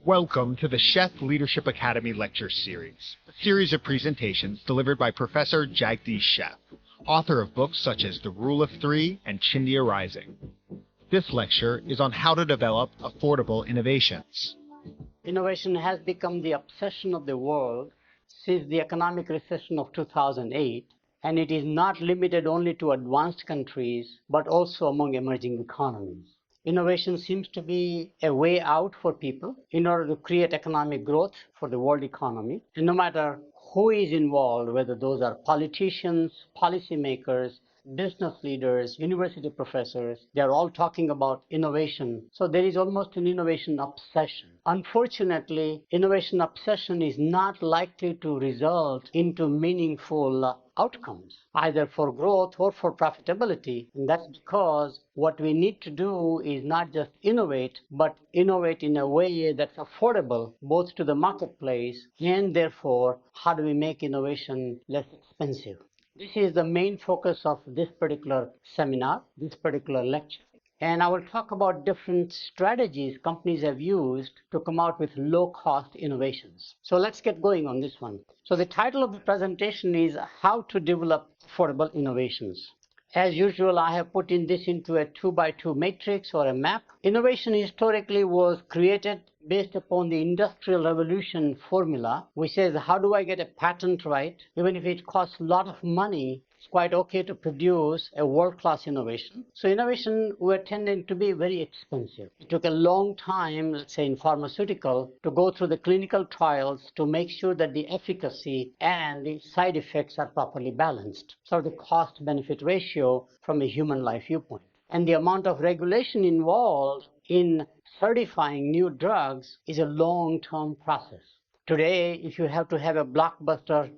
Welcome to the Sheth Leadership Academy Lecture Series, a series of presentations delivered by Professor Jagdish Sheth, author of books such as The Rule of Three and Chindia Rising. This lecture is on how to develop affordable innovations. Innovation has become the obsession of the world since the economic recession of 2008, and it is not limited only to advanced countries, but also among emerging economies. Innovation seems to be a way out for people in order to create economic growth for the world economy. And no matter who is involved, whether those are politicians, policymakers, business leaders, university professors, they are all talking about innovation. So there is almost an innovation obsession. Unfortunately, innovation obsession is not likely to result into meaningful outcomes, either for growth or for profitability. And that's because what we need to do is not just innovate, but innovate in a way that's affordable both to the marketplace and therefore how do we make innovation less expensive. This is the main focus of this particular seminar, this particular lecture. And I will talk about different strategies companies have used to come out with low-cost innovations. So let's get going on this one. So the title of the presentation is How to Develop Affordable Innovations. As usual, I have put in this into a 2x2 matrix or a map. Innovation historically was created based upon the Industrial Revolution formula, which says, how do I get a patent right? Even if it costs a lot of money, it's quite okay to produce a world-class innovation. So innovation were tending to be very expensive. It took a long time, let's say in pharmaceutical, to go through the clinical trials to make sure that the efficacy and the side effects are properly balanced. So the cost-benefit ratio from a human life viewpoint. And the amount of regulation involved in certifying new drugs is a long-term process. Today, if you have to have a blockbuster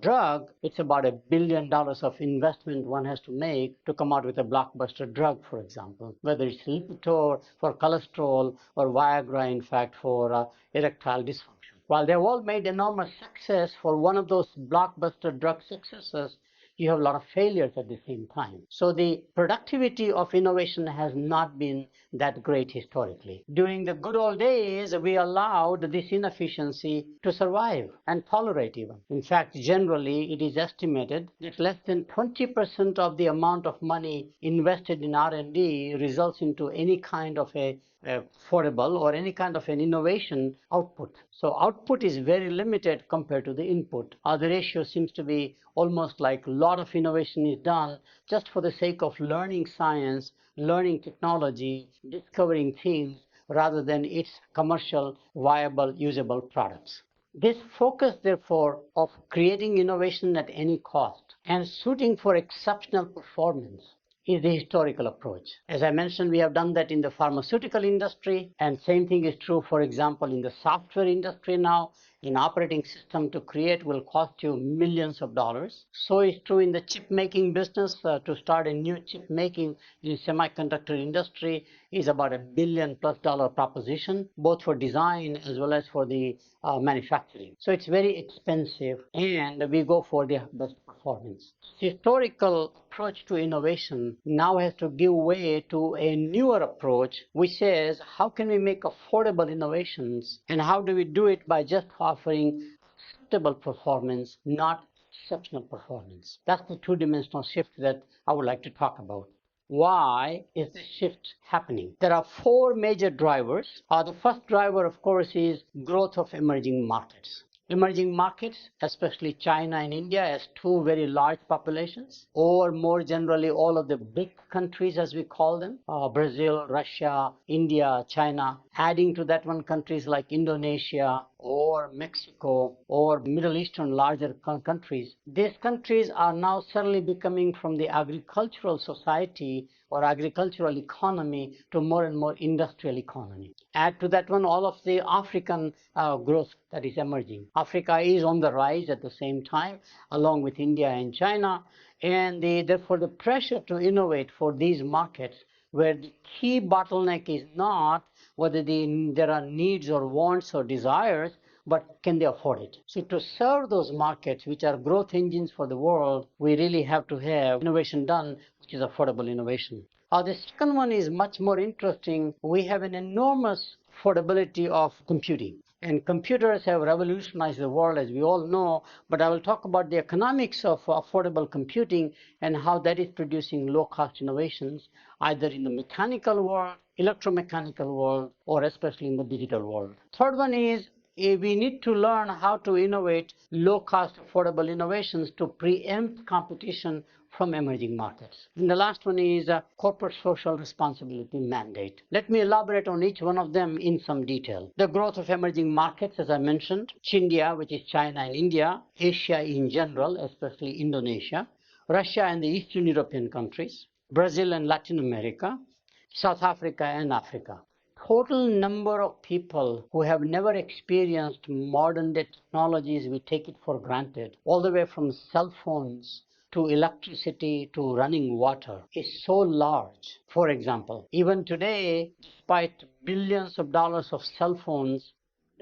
drug, it's about $1 billion of investment one has to make to come out with a blockbuster drug, for example, whether it's Lipitor for cholesterol or Viagra, in fact, for erectile dysfunction. While they've all made enormous success for one of those blockbuster drug successes, you have a lot of failures at the same time. So the productivity of innovation has not been that great historically. During the good old days, we allowed this inefficiency to survive and tolerate even. In fact, generally, it is estimated that less than 20% of the amount of money invested in R&D results into any kind of a affordable or any kind of an innovation output. So output is very limited compared to the input. The ratio seems to be almost like a lot of innovation is done just for the sake of learning science, learning technology, discovering things, rather than its commercial, viable, usable products. This focus, therefore, of creating innovation at any cost and shooting for exceptional performance is the historical approach. As I mentioned, we have done that in the pharmaceutical industry, and same thing is true, for example, in the software industry now. An operating system to create will cost you millions of dollars. So is true in the chip making business. To start a new chip making in semiconductor industry is about $1 billion+ proposition, both for design as well as for the manufacturing. So it's very expensive, and we go for the best performance. Historical approach to innovation now has to give way to a newer approach, which says how can we make affordable innovations, and how do we do it by just offering acceptable performance, not exceptional performance. That's the two-dimensional shift that I would like to talk about. Why is this shift happening? There are four major drivers. The first driver, of course, is growth of emerging markets. Emerging markets, especially China and India, has two very large populations, or more generally all of the big countries as we call them, Brazil, Russia, India, China. Adding to that one countries like Indonesia or Mexico or Middle Eastern larger countries. These countries are now suddenly becoming from the agricultural society or agricultural economy to more and more industrial economy. Add to that one all of the African growth that is emerging. Africa is on the rise at the same time, along with India and China, and therefore the pressure to innovate for these markets, where the key bottleneck is not whether there are needs or wants or desires, but can they afford it? So to serve those markets, which are growth engines for the world, we really have to have innovation done, which is affordable innovation. The second one is much more interesting. We have an enormous affordability of computing. And computers have revolutionized the world, as we all know, but I will talk about the economics of affordable computing and how that is producing low-cost innovations, either in the mechanical world, electromechanical world, or especially in the digital world. Third one is we need to learn how to innovate low-cost affordable innovations to preempt competition from emerging markets. And the last one is corporate social responsibility mandate. Let me elaborate on each one of them in some detail. The growth of emerging markets, as I mentioned, India, which is China and India, Asia in general, especially Indonesia, Russia and the Eastern European countries, Brazil and Latin America, South Africa and Africa. Total number of people who have never experienced modern day technologies, we take it for granted, all the way from cell phones to electricity to running water, is so large. For example, even today, despite billions of dollars of cell phones,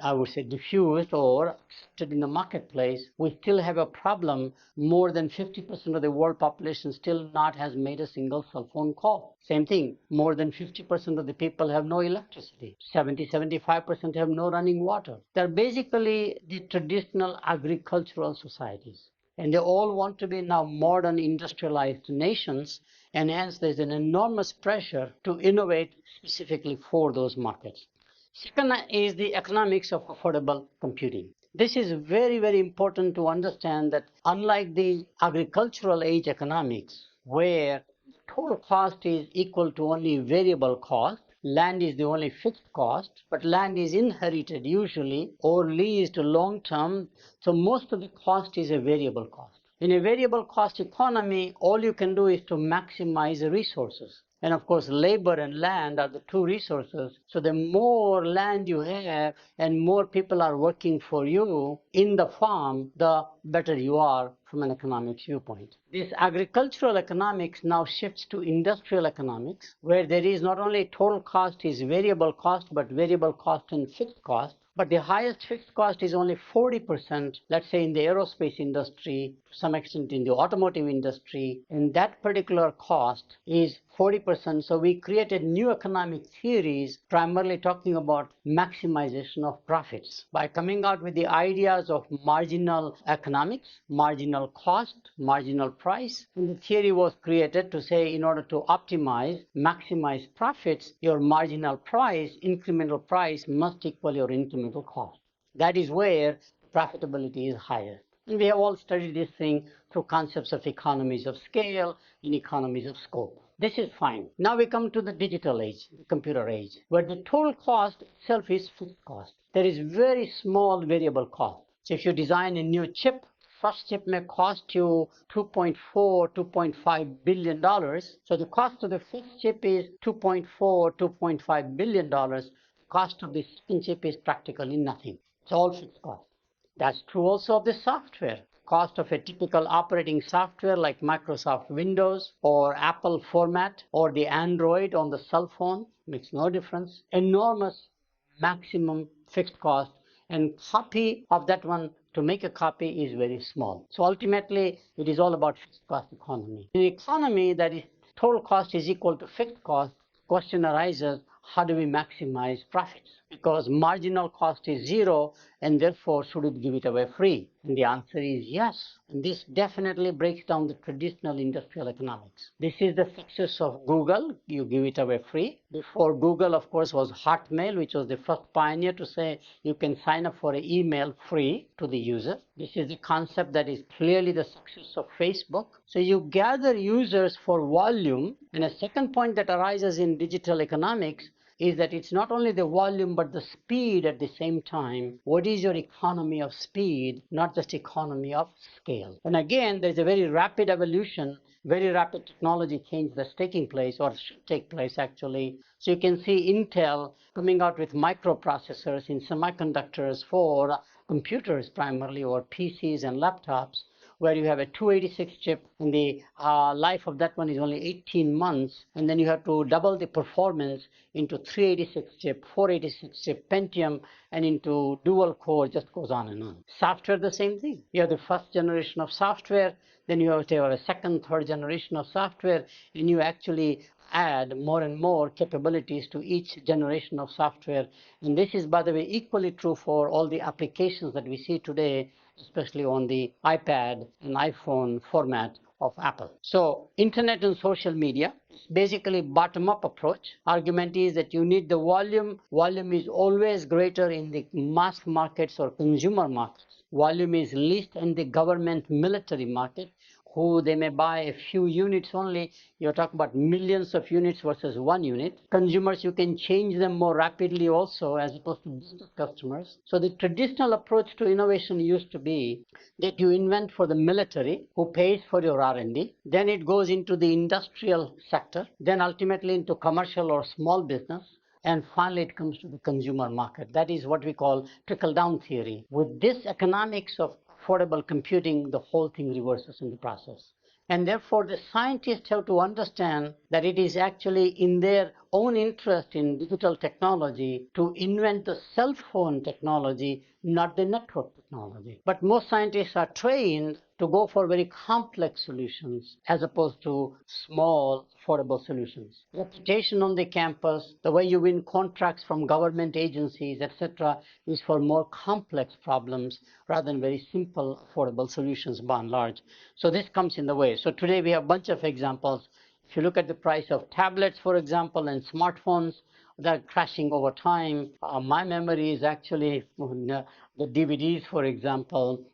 I would say diffused or accepted in the marketplace, we still have a problem. More than 50% of the world population still not has made a single cell phone call. Same thing, more than 50% of the people have no electricity. 75% have no running water. They're basically the traditional agricultural societies. And they all want to be now modern industrialized nations, and hence there's an enormous pressure to innovate specifically for those markets. Second is the economics of affordable computing. This is very, very important to understand that unlike the agricultural age economics, where total cost is equal to only variable cost, land is the only fixed cost, but land is inherited usually or leased long term, so most of the cost is a variable cost. In a variable cost economy, all you can do is to maximize the resources. And of course, labor and land are the two resources. So the more land you have and more people are working for you in the farm, the better you are from an economics viewpoint. This agricultural economics now shifts to industrial economics, where there is not only total cost is variable cost, but variable cost and fixed cost. But the highest fixed cost is only 40%, let's say in the aerospace industry, to some extent in the automotive industry, and that particular cost is 40%. So we created new economic theories, primarily talking about maximization of profits by coming out with the ideas of marginal economics, marginal cost, marginal price. And the theory was created to say in order to optimize, maximize profits, your marginal price, incremental price must equal your incremental cost. That is where profitability is higher. And we have all studied this thing through concepts of economies of scale and economies of scope. This is fine. Now we come to the digital age, the computer age, where the total cost itself is fixed cost. There is very small variable cost. So if you design a new chip, first chip may cost you $2.5 billion. So the cost of the first chip is $2.5 billion. The cost of the second chip is practically nothing. It's all fixed cost. That's true also of the software. Cost of a typical operating software like Microsoft Windows or Apple format or the Android on the cell phone makes no difference. Enormous maximum fixed cost, and copy of that one to make a copy is very small. So ultimately it is all about fixed cost economy. In an economy that is total cost is equal to fixed cost, question arises, how do we maximize profits? Because marginal cost is zero, and therefore should we give it away free? And the answer is yes. And this definitely breaks down the traditional industrial economics. This is the success of Google. You give it away free. Before Google, of course, was Hotmail, which was the first pioneer to say you can sign up for an email free to the user. This is the concept that is clearly the success of Facebook. So you gather users for volume. And a second point that arises in digital economics is that it's not only the volume but the speed at the same time. What is your economy of speed, not just economy of scale? And again, there's a very rapid evolution, very rapid technology change that's taking place, or should take place actually. So you can see Intel coming out with microprocessors in semiconductors for computers primarily, or PCs and laptops, where you have a 286 chip and the life of that one is only 18 months, and then you have to double the performance into 386 chip, 486 chip, Pentium, and into dual core, just goes on and on. Software, the same thing. You have the first generation of software, then you have to have a second, third generation of software, and you actually add more and more capabilities to each generation of software. And this is, by the way, equally true for all the applications that we see today, especially on the iPad and iPhone format of Apple. So internet and social media, basically bottom-up approach. Argument is that you need the volume. Volume is always greater in the mass markets or consumer markets. Volume is least in the government military market, who they may buy a few units only. You're talking about millions of units versus one unit. Consumers, you can change them more rapidly also as opposed to business customers. So the traditional approach to innovation used to be that you invent for the military, who pays for your R&D. Then it goes into the industrial sector, then ultimately into commercial or small business. And finally, it comes to the consumer market. That is what we call trickle-down theory. With this economics of affordable computing, the whole thing reverses in the process. And therefore, the scientists have to understand that it is actually in their own interest in digital technology to invent the cell phone technology, not the network technology. But most scientists are trained to go for very complex solutions as opposed to small, affordable solutions. Reputation on the campus, the way you win contracts from government agencies, etc., is for more complex problems rather than very simple, affordable solutions by and large. So this comes in the way. So today we have a bunch of examples. If you look at the price of tablets, for example, and smartphones, they're crashing over time. My memory is actually the DVDs, for example,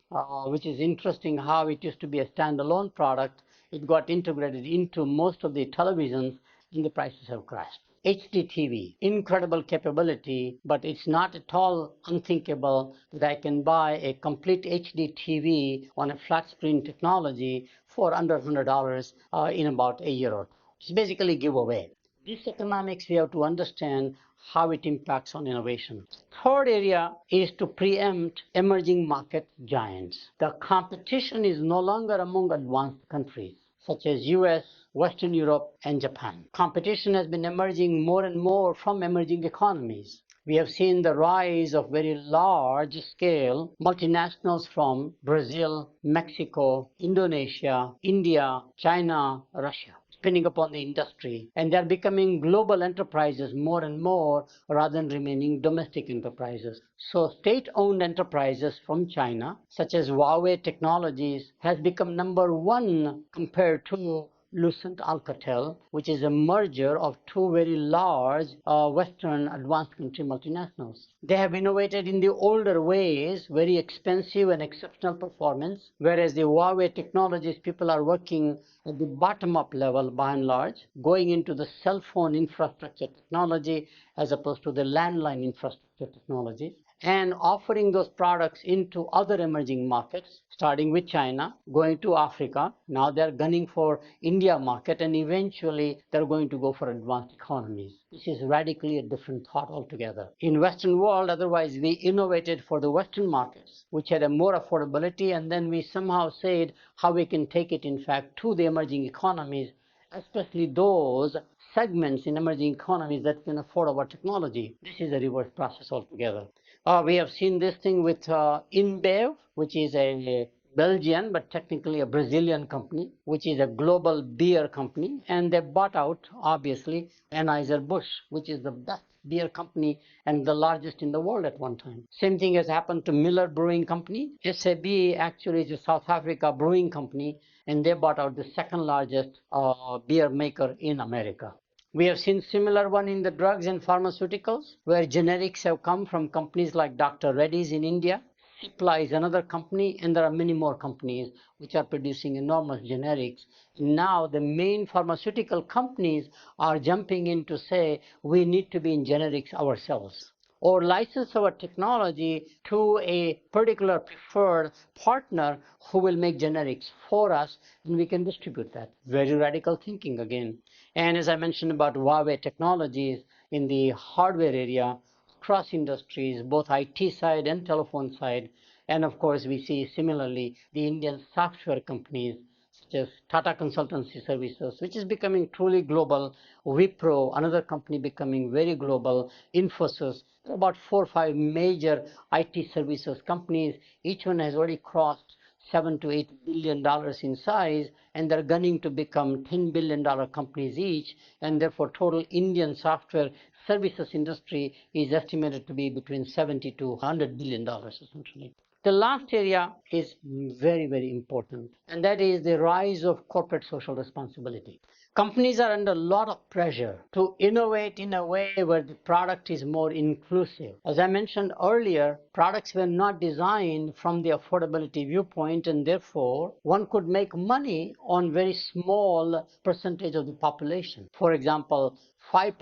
which is interesting how it used to be a standalone product. It got integrated into most of the televisions, and the prices have crashed. HD TV, incredible capability, but it's not at all unthinkable that I can buy a complete HD TV on a flat screen technology for under $100 in about a year or two. It's basically giveaway. This economics, we have to understand how it impacts on innovation. Third area is to preempt emerging market giants. The competition is no longer among advanced countries such as US, Western Europe, and Japan. Competition has been emerging more and more from emerging economies. We have seen the rise of very large-scale multinationals from Brazil, Mexico, Indonesia, India, China, Russia, depending upon the industry. And they're becoming global enterprises more and more rather than remaining domestic enterprises. So state-owned enterprises from China, such as Huawei Technologies, has become number one compared to Lucent Alcatel, which is a merger of two very large Western advanced country multinationals. They have innovated in the older ways, very expensive and exceptional performance, whereas the Huawei Technologies people are working at the bottom-up level by and large, going into the cell phone infrastructure technology as opposed to the landline infrastructure technology, and offering those products into other emerging markets, starting with China, going to Africa. Now they're gunning for India market, and eventually they're going to go for advanced economies. This is radically a different thought altogether. In Western world, otherwise we innovated for the Western markets, which had a more affordability, and then we somehow said how we can take it, in fact, to the emerging economies, especially those segments in emerging economies that can afford our technology. This is a reverse process altogether. We have seen this thing with InBev, which is a Belgian but technically a Brazilian company, which is a global beer company, and they bought out, obviously, Anheuser-Busch, which is the best beer company and the largest in the world at one time. Same thing has happened to Miller Brewing Company. SAB actually is a South Africa brewing company, and they bought out the second largest beer maker in America. We have seen similar one in the drugs and pharmaceuticals, where generics have come from companies like Dr. Reddy's in India. Cipla is another company, and there are many more companies which are producing enormous generics. Now the main pharmaceutical companies are jumping in to say we need to be in generics ourselves, or license our technology to a particular preferred partner who will make generics for us, and we can distribute that. Very radical thinking again. And as I mentioned about Huawei Technologies in the hardware area, across industries, both IT side and telephone side. And of course, we see similarly the Indian software companies such as Tata Consultancy Services, which is becoming truly global, Wipro, another company becoming very global, Infosys, about 4 or 5 major IT services companies. Each one has already crossed $7 to $8 billion in size, and they're gunning to become $10 billion companies each, and therefore total Indian software services industry is estimated to be between $70 to $100 billion essentially. The last area is very, very important, and that is the rise of corporate social responsibility. Companies are under a lot of pressure to innovate in a way where the product is more inclusive. As I mentioned earlier, products were not designed from the affordability viewpoint, and therefore one could make money on very small percentage of the population. For example, 5%,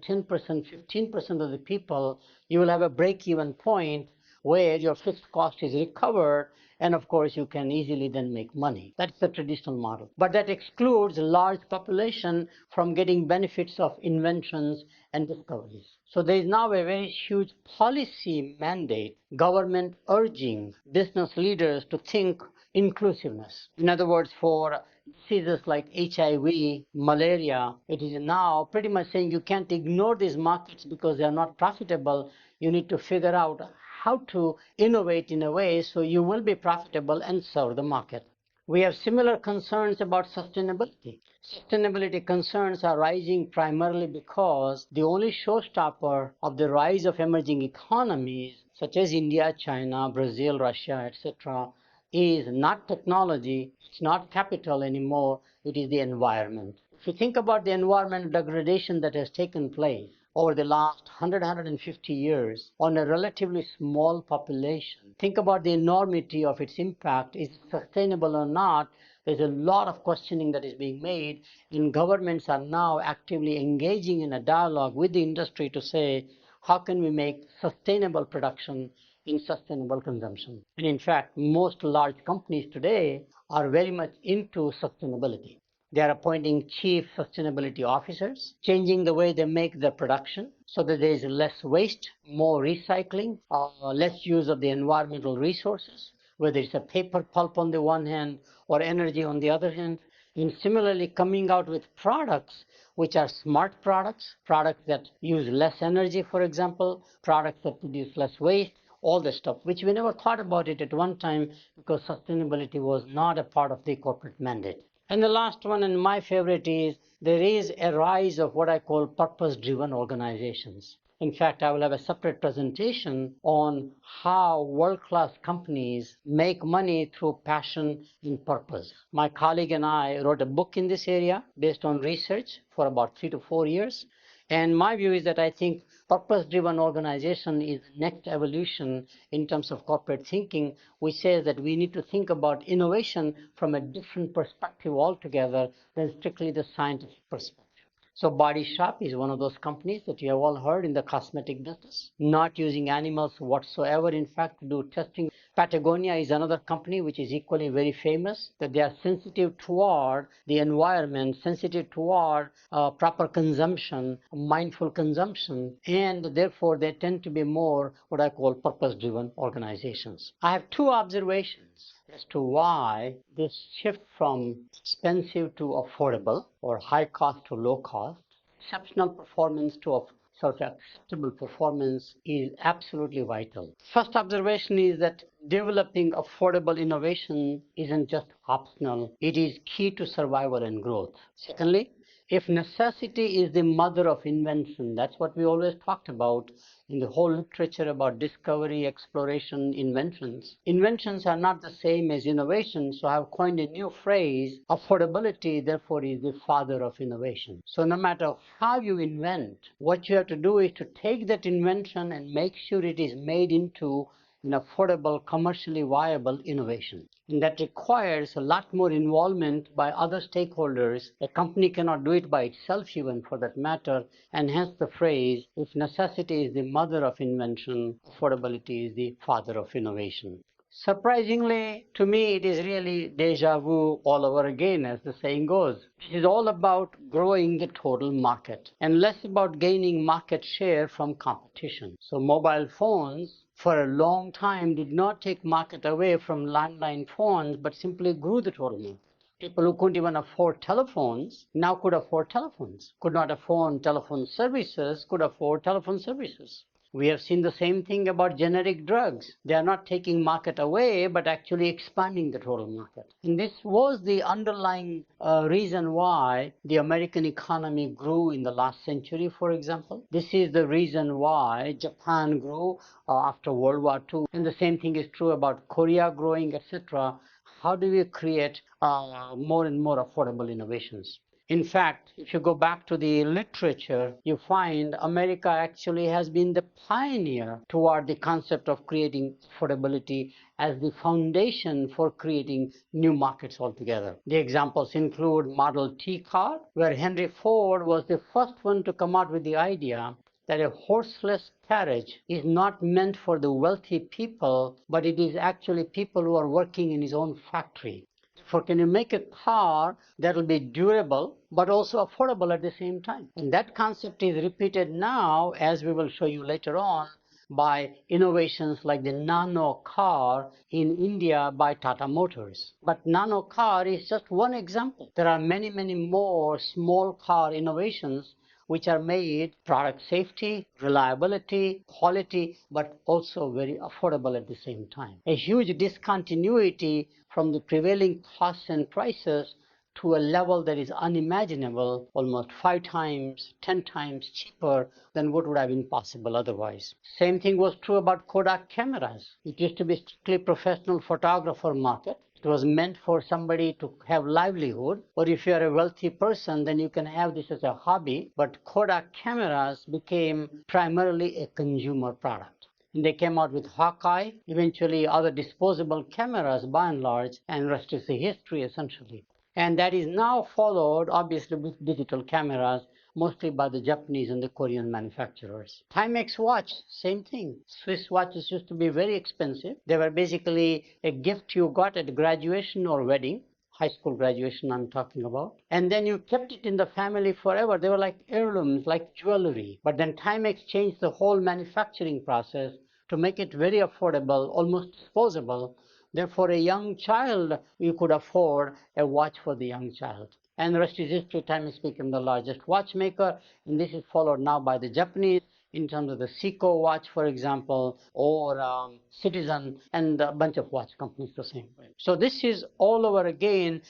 10%, 15% of the people, you will have a break-even point where your fixed cost is recovered, and of course you can easily then make money. That's the traditional model. But that excludes a large population from getting benefits of inventions and discoveries. So there is now a very huge policy mandate, government urging business leaders to think inclusiveness. In other words, for diseases like HIV, malaria, it is now pretty much saying you can't ignore these markets because they are not profitable. You need to figure out how to innovate in a way so you will be profitable and serve the market. We have similar concerns about sustainability. Sustainability concerns are rising primarily because the only showstopper of the rise of emerging economies, such as India, China, Brazil, Russia, etc., is not technology, it's not capital anymore, it is the environment. If you think about the environmental degradation that has taken place over the last 150 years on a relatively small population, think about the enormity of its impact. Is it sustainable or not? There's a lot of questioning that is being made, and governments are now actively engaging in a dialogue with the industry to say, how can we make sustainable production in sustainable consumption? And in fact, most large companies today are very much into sustainability. They are appointing chief sustainability officers, changing the way they make their production so that there is less waste, more recycling, less use of the environmental resources, whether it's a paper pulp on the one hand or energy on the other hand. And similarly, coming out with products which are smart products, products that use less energy, for example, products that produce less waste, all this stuff, which we never thought about it at one time because sustainability was not a part of the corporate mandate. And the last one, and my favorite, is there is a rise of what I call purpose-driven organizations. In fact, I will have a separate presentation on how world-class companies make money through passion and purpose. My colleague and I wrote a book in this area based on research for about 3 to 4 years. And my view is that I think purpose-driven organization is the next evolution in terms of corporate thinking, which says that we need to think about innovation from a different perspective altogether than strictly the scientific perspective. So Body Shop is one of those companies that you have all heard in the cosmetic business, not using animals whatsoever, in fact, to do testing. Patagonia is another company which is equally very famous, that they are sensitive toward the environment, sensitive toward proper consumption, mindful consumption, and therefore they tend to be more what I call purpose-driven organizations. I have two observations as to why this shift from expensive to affordable, or high cost to low cost, exceptional performance to sort of acceptable performance is absolutely vital. First observation is that developing affordable innovation isn't just optional, it is key to survival and growth. Secondly, if necessity is the mother of invention, that's what we always talked about in the whole literature about discovery, exploration, inventions. Inventions are not the same as innovation, so I've coined a new phrase, affordability therefore is the father of innovation. So no matter how you invent, what you have to do is to take that invention and make sure it is made into an affordable, commercially viable innovation. And that requires a lot more involvement by other stakeholders. A company cannot do it by itself even for that matter, and hence the phrase, if necessity is the mother of invention, affordability is the father of innovation. Surprisingly, to me, it is really deja vu all over again, as the saying goes. It is all about growing the total market and less about gaining market share from competition. So mobile phones for a long time did not take market away from landline phones, but simply grew the total market. People who couldn't even afford telephones now could afford telephones. Could not afford telephone services, could afford telephone services. We have seen the same thing about generic drugs. They are not taking market away, but actually expanding the total market. And this was the underlying reason why the American economy grew in the last century, for example. This is the reason why Japan grew after World War II. And the same thing is true about Korea growing, etc. How do we create more and more affordable innovations? In fact, if you go back to the literature, you find America actually has been the pioneer toward the concept of creating affordability as the foundation for creating new markets altogether. The examples include Model T car, where Henry Ford was the first one to come out with the idea that a horseless carriage is not meant for the wealthy people, but it is actually people who are working in his own factory. For can you make a car that will be durable but also affordable at the same time? And that concept is repeated now, as we will show you later on, by innovations like the nano car in India by Tata Motors. But nano car is just one example. There are many, many more small car innovations which are made product safety, reliability, quality, but also very affordable at the same time. A huge discontinuity from the prevailing costs and prices to a level that is unimaginable, almost 5 times, 10 times cheaper than what would have been possible otherwise. Same thing was true about Kodak cameras. It used to be strictly professional photographer market. It was meant for somebody to have livelihood, or if you are a wealthy person, then you can have this as a hobby. But Kodak cameras became primarily a consumer product. And they came out with Hawkeye, eventually other disposable cameras by and large, and rest is the history essentially. And that is now followed, obviously, with digital cameras, mostly by the Japanese and the Korean manufacturers. Timex watch, same thing. Swiss watches used to be very expensive. They were basically a gift you got at graduation or wedding. High school graduation I'm talking about. And then you kept it in the family forever. They were like heirlooms, like jewelry. But then Timex changed the whole manufacturing process to make it very affordable, almost disposable. Therefore, a young child, you could afford a watch for the young child. And the rest is history. Timex became the largest watchmaker, and this is followed now by the Japanese in terms of the Seiko watch, for example, or Citizen, and a bunch of watch companies the same way. So this is all over again,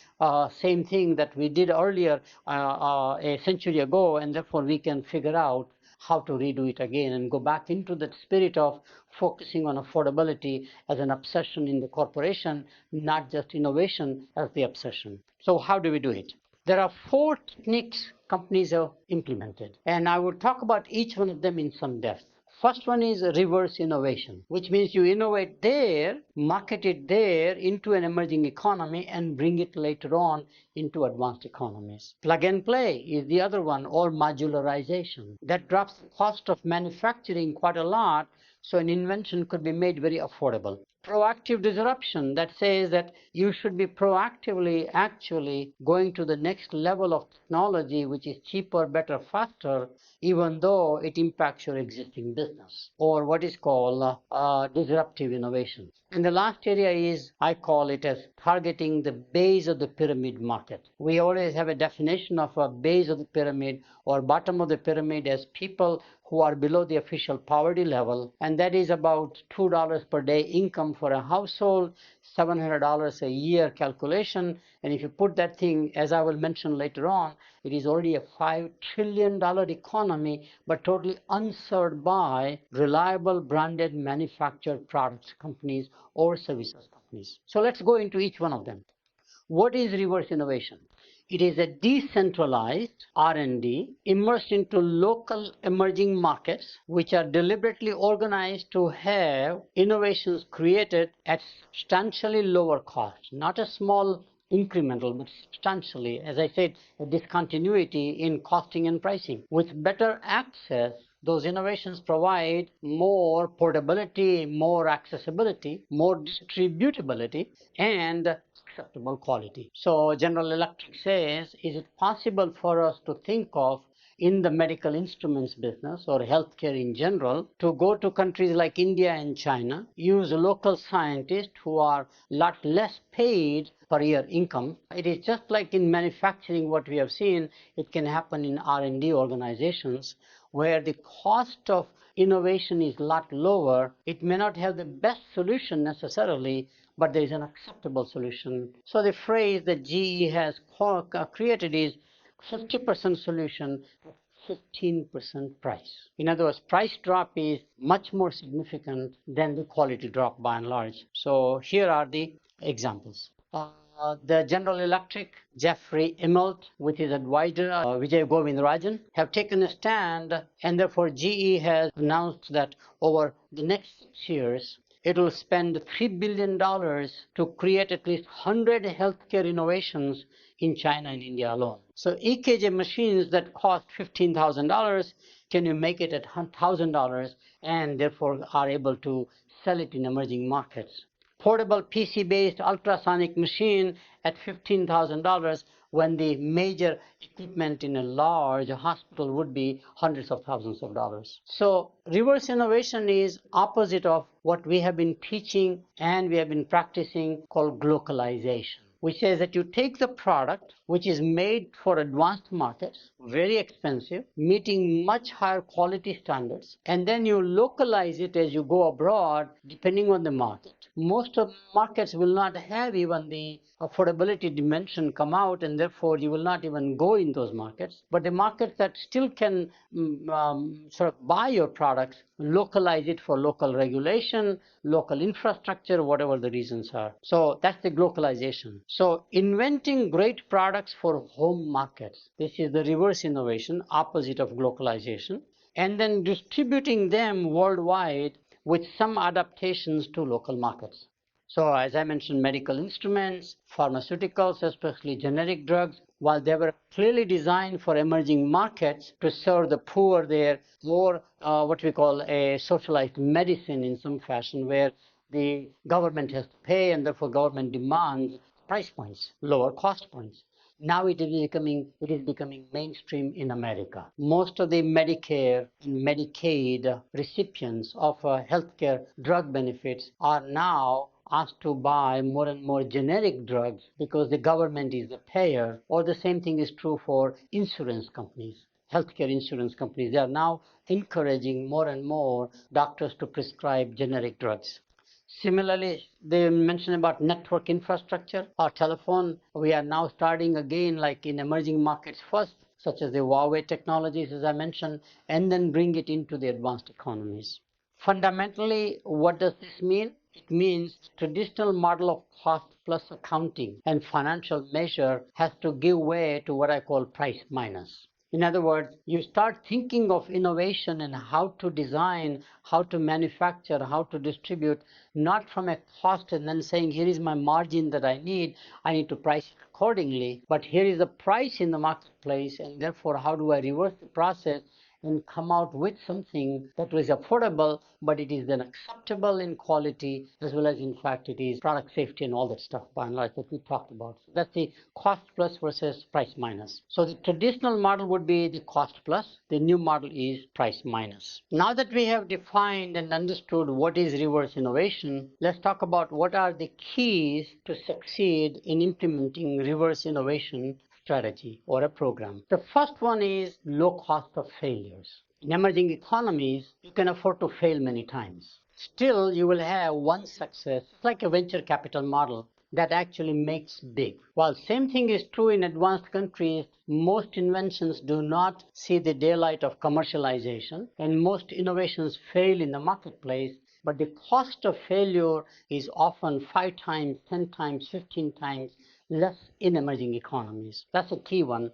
same thing that we did earlier a century ago, and therefore we can figure out how to redo it again and go back into the spirit of focusing on affordability as an obsession in the corporation, not just innovation as the obsession. So how do we do it? There are 4 techniques companies have implemented, and I will talk about each one of them in some depth. First one is reverse innovation, which means you innovate there, market it there into an emerging economy, and bring it later on into advanced economies. Plug and play is the other one, or modularization. That drops the cost of manufacturing quite a lot, so an invention could be made very affordable. Proactive disruption, that says that you should be proactively actually going to the next level of technology, which is cheaper, better, faster, even though it impacts your existing business, or what is called disruptive innovation. And the last area is, I call it as targeting the base of the pyramid market. We always have a definition of a base of the pyramid or bottom of the pyramid as people who are below the official poverty level, and that is about $2 per day income for a household, $700 a year calculation. And if you put that thing, as I will mention later on, it is already a $5 trillion economy, but totally unserved by reliable branded manufactured products companies or services companies. So let's go into each one of them. What is reverse innovation? It is a decentralized R&D immersed into local emerging markets, which are deliberately organized to have innovations created at substantially lower cost, not a small incremental, but substantially, as I said, a discontinuity in costing and pricing. With better access, those innovations provide more portability, more accessibility, more distributability, and acceptable quality. So General Electric says, is it possible for us to think of in the medical instruments business or healthcare in general to go to countries like India and China, use local scientists who are a lot less paid per year income? It is just like in manufacturing what we have seen, it can happen in R&D organizations, where the cost of innovation is a lot lower. It may not have the best solution necessarily, but there is an acceptable solution. So the phrase that GE has created is 50% solution, 15% price. In other words, price drop is much more significant than the quality drop by and large. So here are the examples. The General Electric, Jeffrey Immelt, with his advisor Vijay Govindarajan, have taken a stand, and therefore GE has announced that over the next 6 years, it will spend $3 billion to create at least 100 healthcare innovations in China and India alone. So EKG machines that cost $15,000, can you make it at $1,000 and therefore are able to sell it in emerging markets? Portable PC-based ultrasonic machine at $15,000 when the major equipment in a large hospital would be hundreds of thousands of dollars. So reverse innovation is opposite of what we have been teaching and we have been practicing called glocalization, which says that you take the product which is made for advanced markets, very expensive, meeting much higher quality standards, and then you localize it as you go abroad depending on the market. Most of markets will not have even the affordability dimension come out, and therefore you will not even go in those markets. But the markets that still can sort of buy your products, localize it for local regulation, local infrastructure, whatever the reasons are. So that's the globalization. So inventing great products for home markets. This is the reverse innovation, opposite of globalization. And then distributing them worldwide with some adaptations to local markets. So as I mentioned, medical instruments, pharmaceuticals, especially generic drugs, while they were clearly designed for emerging markets to serve the poor there, more what we call a socialized medicine in some fashion, where the government has to pay and therefore government demands price points, lower cost points. Now it is becoming mainstream in America. Most of the Medicare and Medicaid recipients of healthcare drug benefits are now asked to buy more and more generic drugs because the government is the payer, or the same thing is true for insurance companies. Healthcare insurance companies, they are now encouraging more and more doctors to prescribe generic drugs. Similarly, they mentioned about network infrastructure or telephone. We are now starting again, like in emerging markets first, such as the Huawei technologies, as I mentioned, and then bring it into the advanced economies. Fundamentally, what does this mean? It means traditional model of cost plus accounting and financial measure has to give way to what I call price minus. In other words, you start thinking of innovation and how to design, how to manufacture, how to distribute, not from a cost and then saying, here is my margin that I need to price it accordingly, but here is the price in the marketplace, and therefore how do I reverse the process and come out with something that was affordable, but it is then acceptable in quality, as well as in fact it is product safety and all that stuff by and large that we talked about. So that's the cost plus versus price minus. So the traditional model would be the cost plus, the new model is price minus. Now that we have defined and understood what is reverse innovation, let's talk about what are the keys to succeed in implementing reverse innovation strategy or a program. The first one is low cost of failures. In emerging economies, you can afford to fail many times. Still, you will have one success, like a venture capital model, that actually makes big. While same thing is true in advanced countries, most inventions do not see the daylight of commercialization, and most innovations fail in the marketplace. But the cost of failure is often 5 times, 10 times, 15 times less in emerging economies. That's a key one.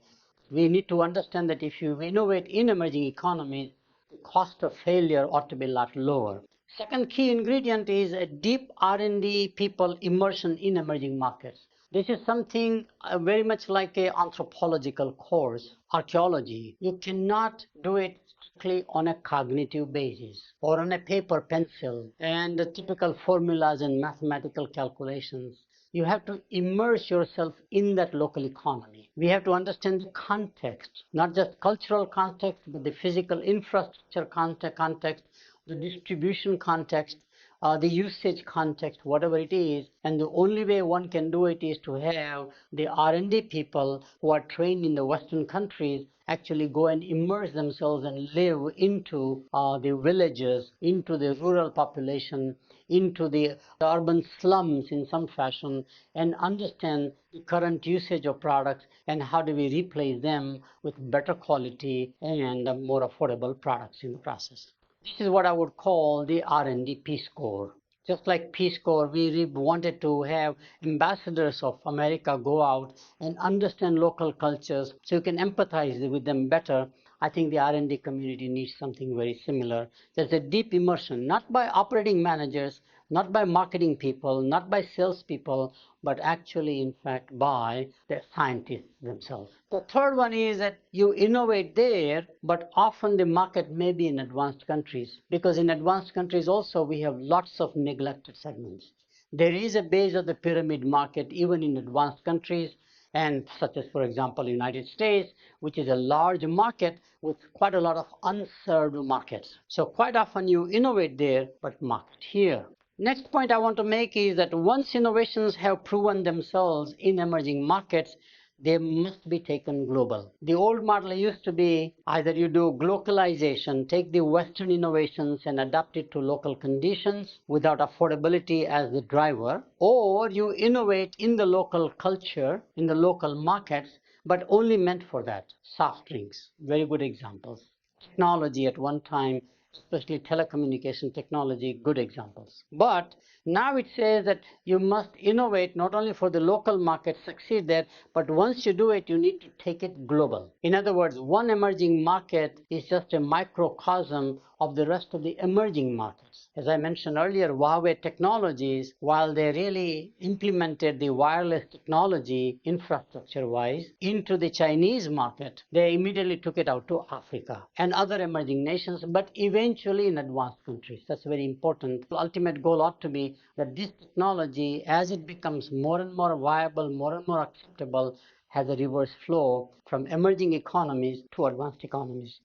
We need to understand that if you innovate in emerging economies, the cost of failure ought to be a lot lower. Second key ingredient is a deep R&D people immersion in emerging markets. This is something very much like an anthropological course, archaeology. You cannot do it strictly on a cognitive basis or on a paper pencil and the typical formulas and mathematical calculations. You have to immerse yourself in that local economy. We have to understand the context, not just cultural context, but the physical infrastructure context, the distribution context, the usage context, whatever it is. And the only way one can do it is to have the R&D people who are trained in the Western countries actually go and immerse themselves and live into the villages, into the rural population, into the urban slums in some fashion, and understand the current usage of products and how do we replace them with better quality and more affordable products in the process. This is what I would call the R&D Peace Corps. Just like Peace Corps, we really wanted to have ambassadors of America go out and understand local cultures so you can empathize with them better. I think the R&D community needs something very similar. There's a deep immersion, not by operating managers, not by marketing people, not by salespeople, but actually, in fact, by the scientists themselves. The third one is that you innovate there, but often the market may be in advanced countries, because in advanced countries also we have lots of neglected segments. There is a base of the pyramid market even in advanced countries, and such as, for example, United States, which is a large market with quite a lot of unserved markets. So quite often you innovate there, but market here. Next point I want to make is that once innovations have proven themselves in emerging markets, they must be taken global. The old model used to be either you do globalization, take the Western innovations and adapt it to local conditions without affordability as the driver, or you innovate in the local culture, in the local markets, but only meant for that. Soft drinks, very good examples. Technology at one time, especially telecommunication technology, good examples. But now it says that you must innovate not only for the local market, succeed there, but once you do it, you need to take it global. In other words, one emerging market is just a microcosm of the rest of the emerging markets. As I mentioned earlier, Huawei Technologies, while they really implemented the wireless technology infrastructure-wise into the Chinese market, they immediately took it out to Africa and other emerging nations, but eventually in advanced countries. That's very important. The ultimate goal ought to be that this technology, as it becomes more and more viable, more and more acceptable, has a reverse flow from emerging economies to advanced economies.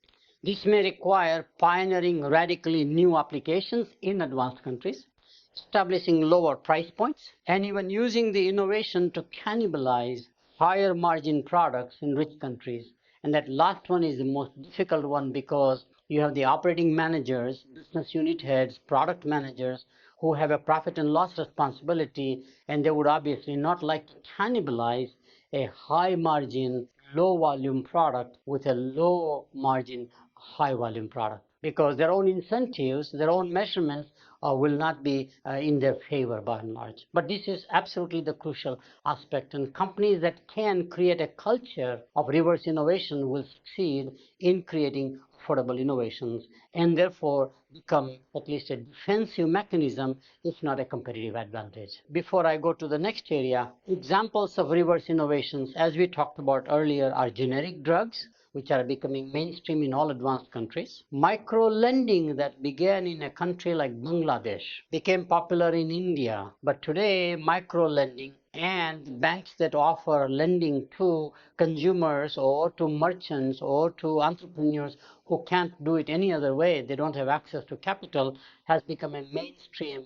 This may require pioneering radically new applications in advanced countries, establishing lower price points, and even using the innovation to cannibalize higher margin products in rich countries. And that last one is the most difficult one because you have the operating managers, business unit heads, product managers who have a profit and loss responsibility, and they would obviously not like to cannibalize a high margin, low volume product with a low margin, high volume product, because their own incentives, their own measurements will not be in their favor by and large. But this is absolutely the crucial aspect, and companies that can create a culture of reverse innovation will succeed in creating affordable innovations and therefore become at least a defensive mechanism, if not a competitive advantage. Before I go to the next area, examples of reverse innovations, as we talked about earlier, are generic drugs, which are becoming mainstream in all advanced countries. Micro-lending that began in a country like Bangladesh became popular in India. But today, micro-lending and banks that offer lending to consumers or to merchants or to entrepreneurs who can't do it any other way, they don't have access to capital, has become a mainstream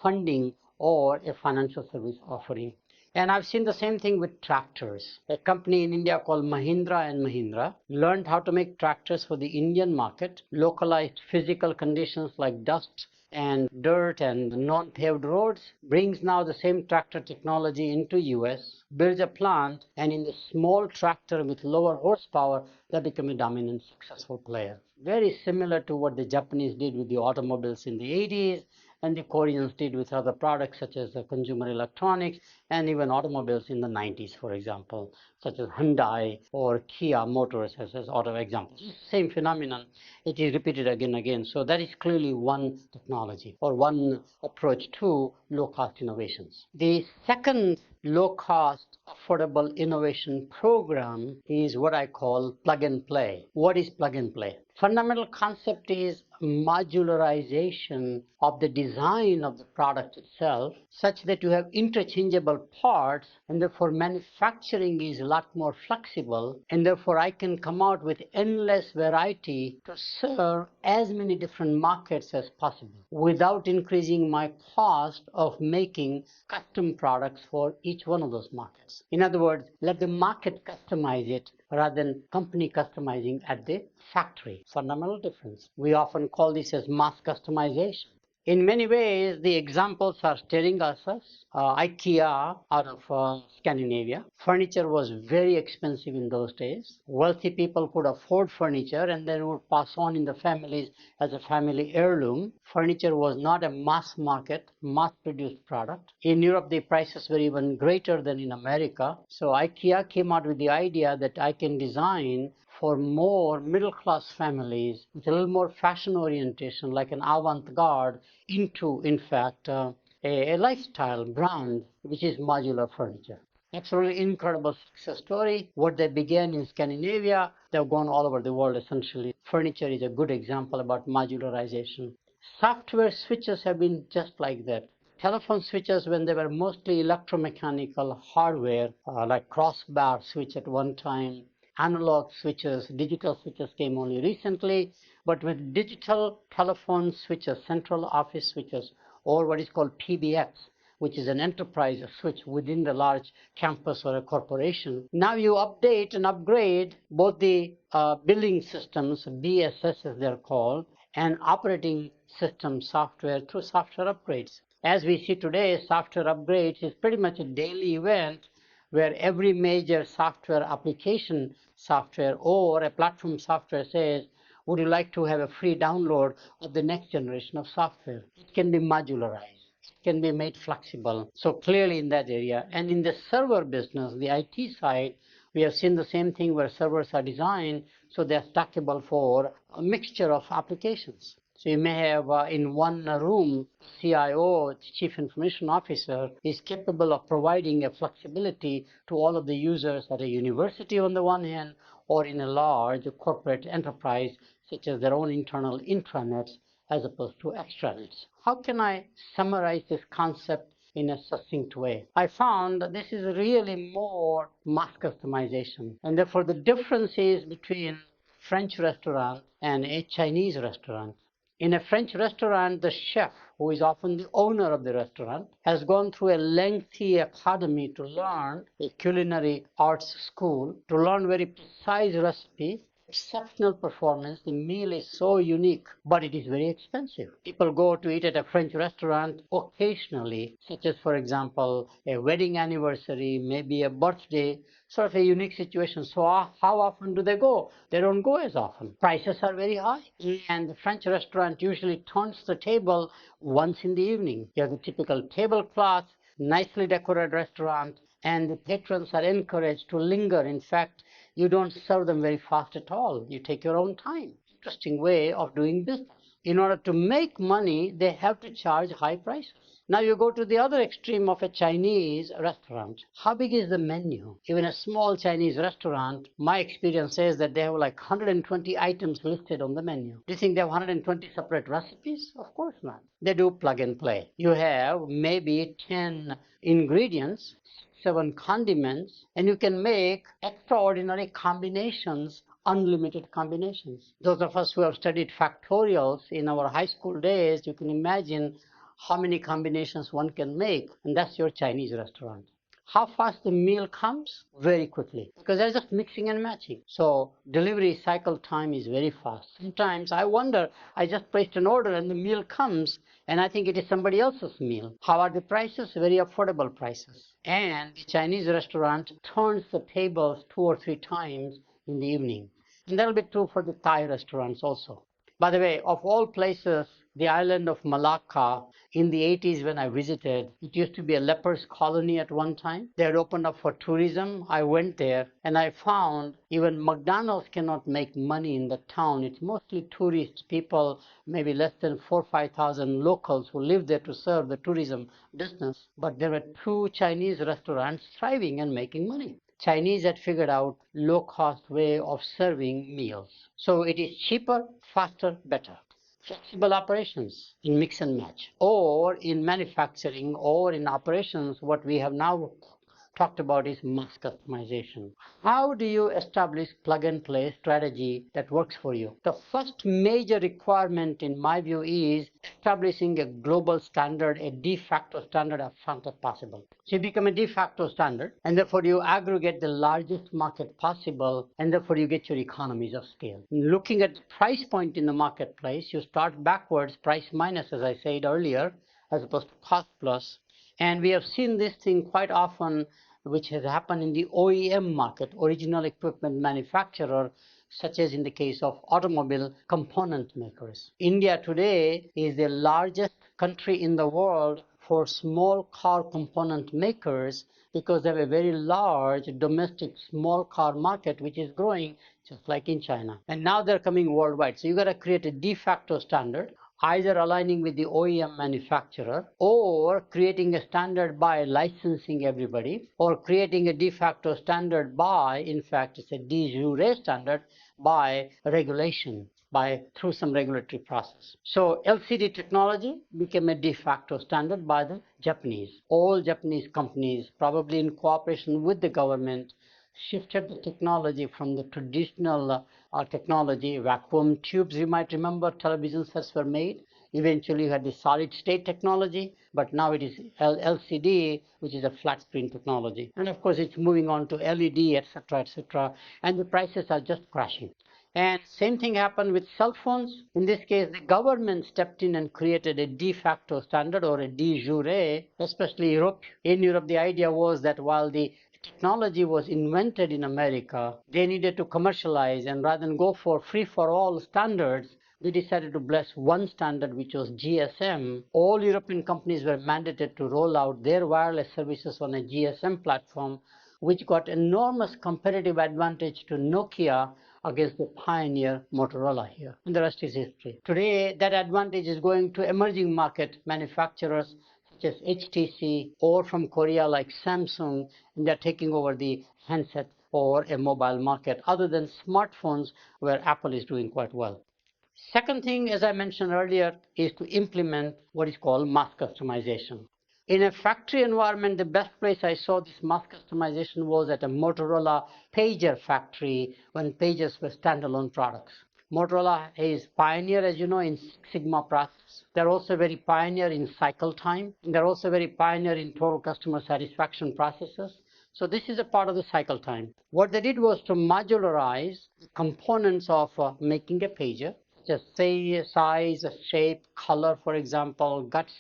funding or a financial service offering. And I've seen the same thing with tractors. A company in India called Mahindra and Mahindra learned how to make tractors for the Indian market, localized physical conditions like dust and dirt and non-paved roads, brings now the same tractor technology into US, builds a plant, and in the small tractor with lower horsepower, they become a dominant successful player. Very similar to what the Japanese did with the automobiles in the 80s, and the Koreans did with other products such as consumer electronics and even automobiles in the 90s, for example, such as Hyundai or Kia Motors as auto examples. Same phenomenon, it is repeated again and again. So that is clearly one technology or one approach to low-cost innovations. The second low-cost affordable innovation program is what I call plug and play. What is plug and play? Fundamental concept is modularization of the design of the product itself such that you have interchangeable parts, and therefore manufacturing is a lot more flexible, and therefore I can come out with endless variety to serve as many different markets as possible without increasing my cost of making custom products for each one of those markets. In other words, let the market customize it rather than company customizing at the factory. Fundamental difference. We often call this as mass customization. In many ways, the examples are staring at us. IKEA out of Scandinavia. Furniture was very expensive in those days. Wealthy people could afford furniture and then would pass on in the families as a family heirloom. Furniture was not a mass market, mass-produced product. In Europe, the prices were even greater than in America. So IKEA came out with the idea that I can design for more middle-class families with a little more fashion orientation, like an avant-garde, into, in fact, a lifestyle brand, which is modular furniture. Absolutely incredible success story. What they began in Scandinavia, they've gone all over the world, essentially. Furniture is a good example about modularization. Software switches have been just like that. Telephone switches, when they were mostly electromechanical hardware, like crossbar switch at one time, analog switches, digital switches came only recently, but with digital telephone switches, central office switches, or what is called PBX, which is an enterprise switch within the large campus or a corporation. Now you update and upgrade both the billing systems, BSS as they're called, and operating system software through software upgrades. As we see today, software upgrades is pretty much a daily event where every major software application software or a platform software says, would you like to have a free download of the next generation of software? It can be modularized. It can be made flexible. So clearly in that area. And in the server business, the IT side, we have seen the same thing where servers are designed so they're stackable for a mixture of applications. So you may have in one room, CIO, Chief Information Officer, is capable of providing a flexibility to all of the users at a university on the one hand, or in a large corporate enterprise, such as their own internal intranets, as opposed to extranets. How can I summarize this concept in a succinct way? I found that this is really more mass customization, and therefore the difference is between French restaurant and a Chinese restaurant. In a French restaurant, the chef, who is often the owner of the restaurant, has gone through a lengthy academy to learn, a culinary arts school, to learn very precise recipes, exceptional performance. The meal is so unique, but it is very expensive. People go to eat at a French restaurant occasionally, such as, for example, a wedding anniversary, maybe a birthday, sort of a unique situation. So how often do they go? They don't go as often. Prices are very high. And the French restaurant usually turns the table once in the evening. You have the typical tablecloth, nicely decorated restaurant, and the patrons are encouraged to linger. In fact, you don't serve them very fast at all. You take your own time. Interesting way of doing business. In order to make money, they have to charge high prices. Now you go to the other extreme of a Chinese restaurant. How big is the menu? Even a small Chinese restaurant, my experience says that they have like 120 items listed on the menu. Do you think they have 120 separate recipes? Of course not. They do plug and play. You have maybe 10 ingredients, 7 condiments, and you can make extraordinary combinations, unlimited combinations. Those of us who have studied factorials in our high school days, you can imagine how many combinations one can make, and that's your Chinese restaurant. How fast the meal comes? Very quickly, because they're just mixing and matching. So delivery cycle time is very fast. Sometimes I wonder, I just placed an order and the meal comes, and I think it is somebody else's meal. How are the prices? Very affordable prices. And the Chinese restaurant turns the tables 2 or 3 times in the evening. And that'll be true for the Thai restaurants also. By the way, of all places, the island of Malacca, in the 80s when I visited, it used to be a lepers colony at one time. They had opened up for tourism. I went there and I found even McDonald's cannot make money in the town. It's mostly tourist people, maybe less than 4,000 or 5,000 locals who live there to serve the tourism business. But there were 2 Chinese restaurants thriving and making money. Chinese had figured out low-cost way of serving meals. So it is cheaper, faster, better. flexible operations in mix and match, or in manufacturing or in operations, what we have now talked about is mass customization. How do you establish plug and play strategy that works for you? The first major requirement in my view is establishing a global standard, a de facto standard as fast as possible. So you become a de facto standard, and therefore you aggregate the largest market possible, and therefore you get your economies of scale. Looking at the price point in the marketplace, you start backwards, price minus, as I said earlier, as opposed to cost plus. And we have seen this thing quite often, which has happened in the OEM market, original equipment manufacturer, such as in the case of automobile component makers. India today is the largest country in the world for small car component makers because they have a very large domestic small car market which is growing just like in China. And now they're coming worldwide. So you got to create a de facto standard, either aligning with the OEM manufacturer or creating a standard by licensing everybody, or creating a de facto standard by, in fact, it's a de jure standard by regulation, through some regulatory process. So LCD technology became a de facto standard by the Japanese. All Japanese companies, probably in cooperation with the government, shifted the technology from the traditional technology, vacuum tubes, you might remember, television sets were made. Eventually you had the solid state technology, but now it is LCD, which is a flat screen technology. And of course it's moving on to LED, etc., and the prices are just crashing. And same thing happened with cell phones. In this case, the government stepped in and created a de facto standard or a de jure, especially Europe. In Europe, the idea was that while the technology was invented in America, they needed to commercialize, and rather than go for free-for-all standards, they decided to bless one standard, which was GSM. All European companies were mandated to roll out their wireless services on a GSM platform, which got enormous competitive advantage to Nokia against the pioneer Motorola here. And the rest is history. Today, that advantage is going to emerging market manufacturers such as HTC, or from Korea like Samsung, and they're taking over the handset or a mobile market, other than smartphones where Apple is doing quite well. Second thing, as I mentioned earlier, is to implement what is called mass customization. In a factory environment, the best place I saw this mass customization was at a Motorola pager factory when pagers were standalone products. Motorola is pioneer, as you know, in Six Sigma process. They're also very pioneer in cycle time. They're also very pioneer in total customer satisfaction processes. So this is a part of the cycle time. What they did was to modularize components of making a pager, just say size, shape, color, for example, guts,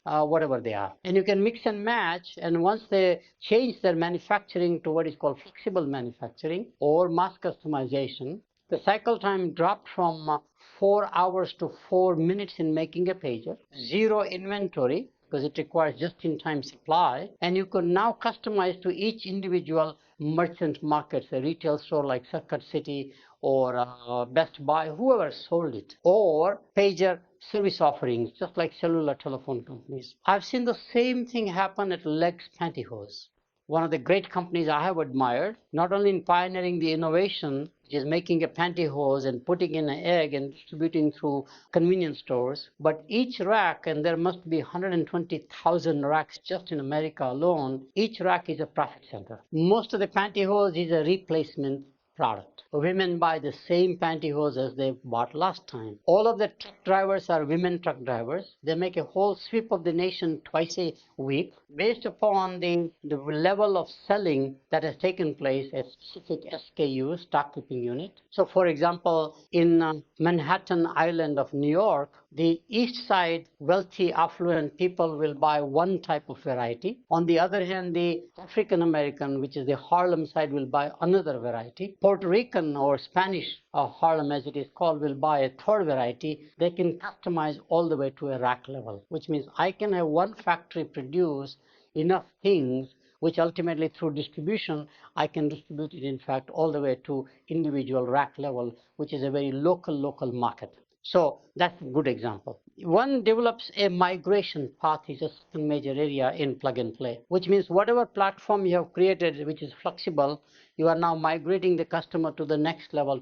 whatever they are. And you can mix and match, and once they change their manufacturing to what is called flexible manufacturing or mass customization, the cycle time dropped from 4 hours to 4 minutes in making a pager, zero inventory, because it requires just-in-time supply, and you could now customize to each individual merchant markets, a retail store like Circuit City or Best Buy, whoever sold it, or pager service offerings, just like cellular telephone companies. I've seen the same thing happen at Legs Pantyhose, one of the great companies I have admired, not only in pioneering the innovation, which is making a pantyhose and putting in an egg and distributing through convenience stores, but each rack, and there must be 120,000 racks just in America alone, each rack is a profit center. Most of the pantyhose is a replacement product. Women buy the same pantyhose as they bought last time. All of the truck drivers are women truck drivers. They make a whole sweep of the nation twice a week based upon the level of selling that has taken place at specific SKU, stock keeping unit. So for example, in Manhattan Island of New York, the east side wealthy affluent people will buy one type of variety. On the other hand, the African American, which is the Harlem side, will buy another variety. Puerto Rican or Spanish Harlem, as it is called, will buy a third variety. They can customize all the way to a rack level, which means I can have one factory produce enough things which ultimately through distribution I can distribute it in fact all the way to individual rack level, which is a very local market. So that's a good example. One develops a migration path is a second major area in plug and play, which means whatever platform you have created which is flexible, you are now migrating the customer to the next level,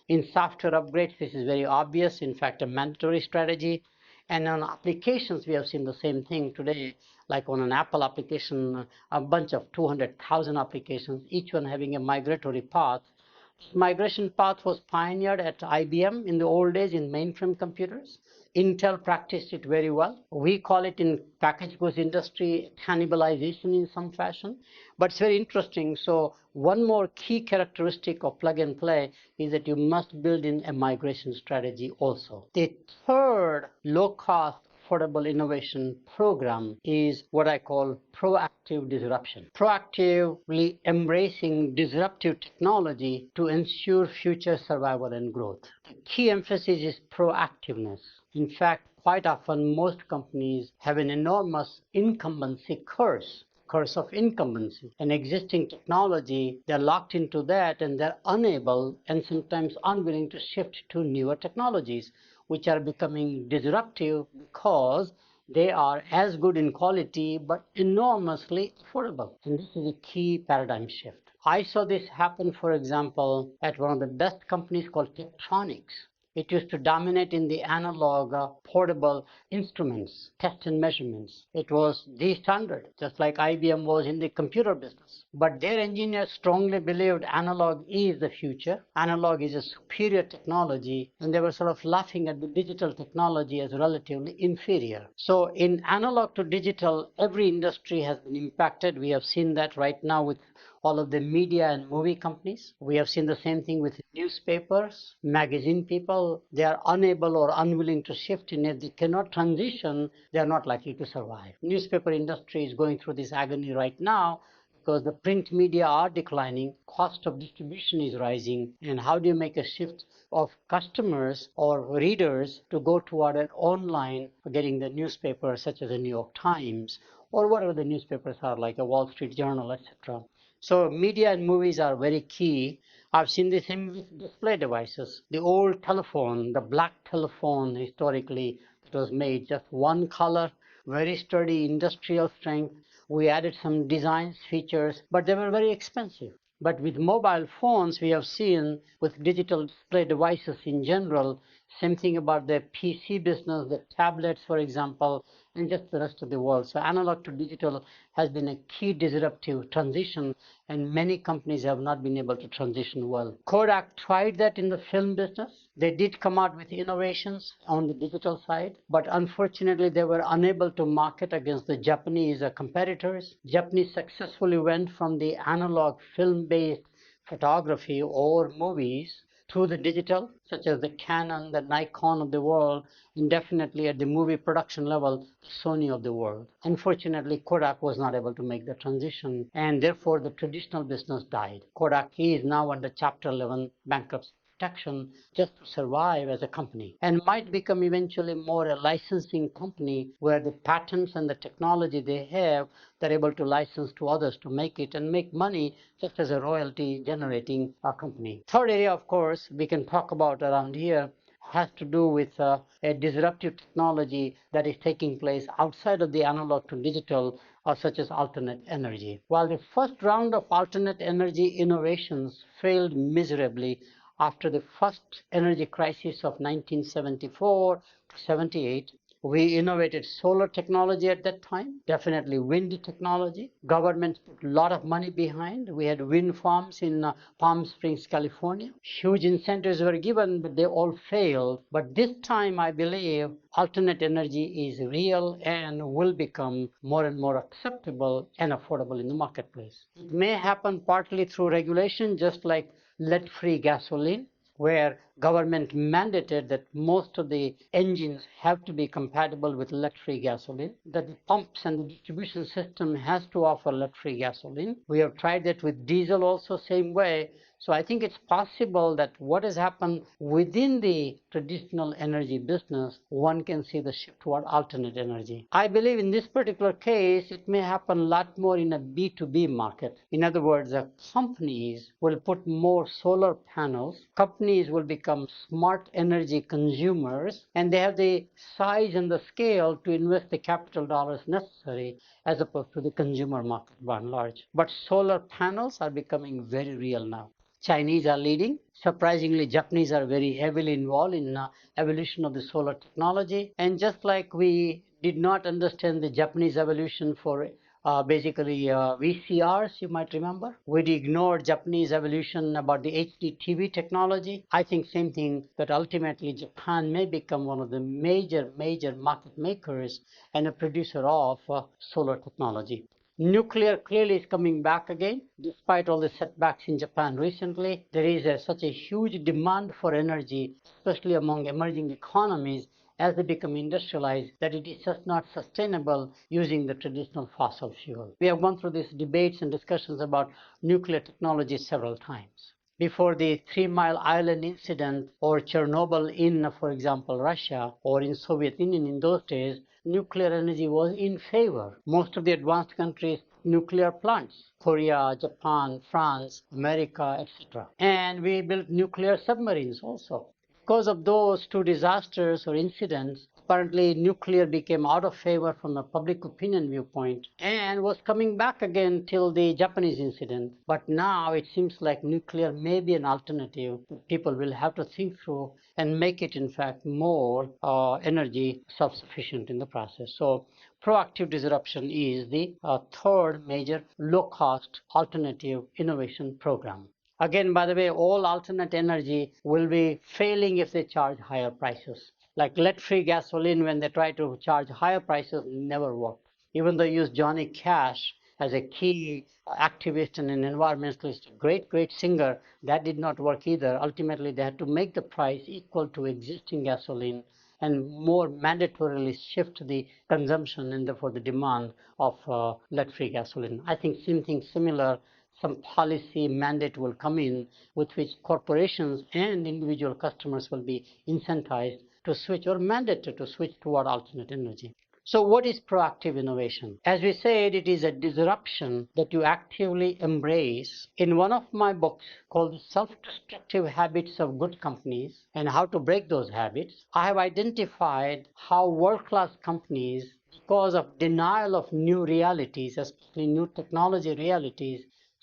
In software upgrades, this is very obvious, in fact, a mandatory strategy. And on applications, we have seen the same thing today, like on an Apple application, a bunch of 200,000 applications, each one having a migratory path. This migration path was pioneered at IBM in the old days in mainframe computers. Intel practiced it very well. We call it in packaged goods industry cannibalization in some fashion, but it's very interesting. So one more key characteristic of plug and play is that you must build in a migration strategy also. The third low-cost affordable innovation program is what I call proactive disruption. Proactively embracing disruptive technology to ensure future survival and growth. The key emphasis is proactiveness. In fact, quite often most companies have an enormous incumbency curse of incumbency. An existing technology, they're locked into that and they're unable and sometimes unwilling to shift to newer technologies, which are becoming disruptive because they are as good in quality but enormously affordable. And this is a key paradigm shift. I saw this happen, for example, at one of the best companies called Tectonics. It used to dominate in the analog portable instruments, test and measurements. It was the standard, just like IBM was in the computer business. But their engineers strongly believed analog is the future. Analog is a superior technology, and they were sort of laughing at the digital technology as relatively inferior. So in analog to digital, every industry has been impacted. We have seen that right now with all of the media and movie companies. We have seen the same thing with newspapers, magazine people. They are unable or unwilling to shift in it. They cannot transition. They are not likely to survive. Newspaper industry is going through this agony right now because the print media are declining, cost of distribution is rising, and how do you make a shift of customers or readers to go toward an online getting the newspaper such as the New York Times or whatever the newspapers are like a Wall Street Journal, etc. So media and movies are very key. I've seen the same with display devices. The old telephone, the black telephone historically, it was made just one color, very sturdy industrial strength. We added some designs, features, but they were very expensive. But with mobile phones, we have seen with digital display devices in general, same thing about the PC business, the tablets, for example, and just the rest of the world. So analog to digital has been a key disruptive transition, and many companies have not been able to transition well. Kodak tried that in the film business. They did come out with innovations on the digital side, but unfortunately they were unable to market against the Japanese competitors. Japanese successfully went from the analog film-based photography or movies to the digital, such as the Canon, the Nikon of the world, and definitely at the movie production level, Sony of the world. Unfortunately, Kodak was not able to make the transition, and therefore the traditional business died. Kodak is now under Chapter 11 bankruptcy protection just to survive as a company, and might become eventually more a licensing company where the patents and the technology they have, they're able to license to others to make it and make money just as a royalty generating company. Third area, of course, we can talk about around here has to do with a disruptive technology that is taking place outside of the analog to digital, such as alternate energy. While the first round of alternate energy innovations failed miserably after the first energy crisis of 1974 to 78, we innovated solar technology at that time, definitely wind technology. Governments put a lot of money behind. We had wind farms in Palm Springs, California. Huge incentives were given, but they all failed. But this time, I believe alternate energy is real and will become more and more acceptable and affordable in the marketplace. It may happen partly through regulation, just like lead-free gasoline, where government mandated that most of the engines have to be compatible with lead-free gasoline, that the pumps and the distribution system has to offer lead-free gasoline. We have tried that with diesel also, same way. So I think it's possible that what has happened within the traditional energy business, one can see the shift toward alternate energy. I believe in this particular case, it may happen a lot more in a B2B market. In other words, companies will put more solar panels. Companies will become smart energy consumers, and they have the size and the scale to invest the capital dollars necessary as opposed to the consumer market by and large. But solar panels are becoming very real now. Chinese are leading. Surprisingly, Japanese are very heavily involved in evolution of the solar technology. And just like we did not understand the Japanese evolution for basically VCRs, you might remember. We ignored Japanese evolution about the HD TV technology. I think same thing, that ultimately Japan may become one of the major market makers and a producer of solar technology. Nuclear clearly is coming back again. Despite all the setbacks in Japan recently, there is such a huge demand for energy, especially among emerging economies, as they become industrialized, that it is just not sustainable using the traditional fossil fuel. We have gone through these debates and discussions about nuclear technology several times. Before the 3 Mile Island incident or Chernobyl in, for example, Russia or in Soviet Union in those days, nuclear energy was in favor. Most of the advanced countries, nuclear plants, Korea, Japan, France, America, etc. And we built nuclear submarines also. Because of those two disasters or incidents, apparently nuclear became out of favor from a public opinion viewpoint and was coming back again till the Japanese incident. But now it seems like nuclear may be an alternative. People will have to think through and make it, in fact, more energy self-sufficient in the process. So proactive disruption is the third major low-cost alternative innovation program. Again, by the way, all alternate energy will be failing if they charge higher prices. Like lead-free gasoline, when they try to charge higher prices, never worked. Even though they use Johnny Cash as a key activist and an environmentalist, great singer, that did not work either. Ultimately, they had to make the price equal to existing gasoline and more mandatorily shift the consumption and therefore the demand of lead-free gasoline. I think something similar, some policy mandate will come in with which corporations and individual customers will be incentivized to switch or mandated to switch toward alternate energy. So what is proactive innovation? As we said, it is a disruption that you actively embrace. In one of my books called Self-Destructive Habits of Good Companies and How to Break Those Habits, I have identified how world-class companies, because of denial of new realities, especially new technology realities,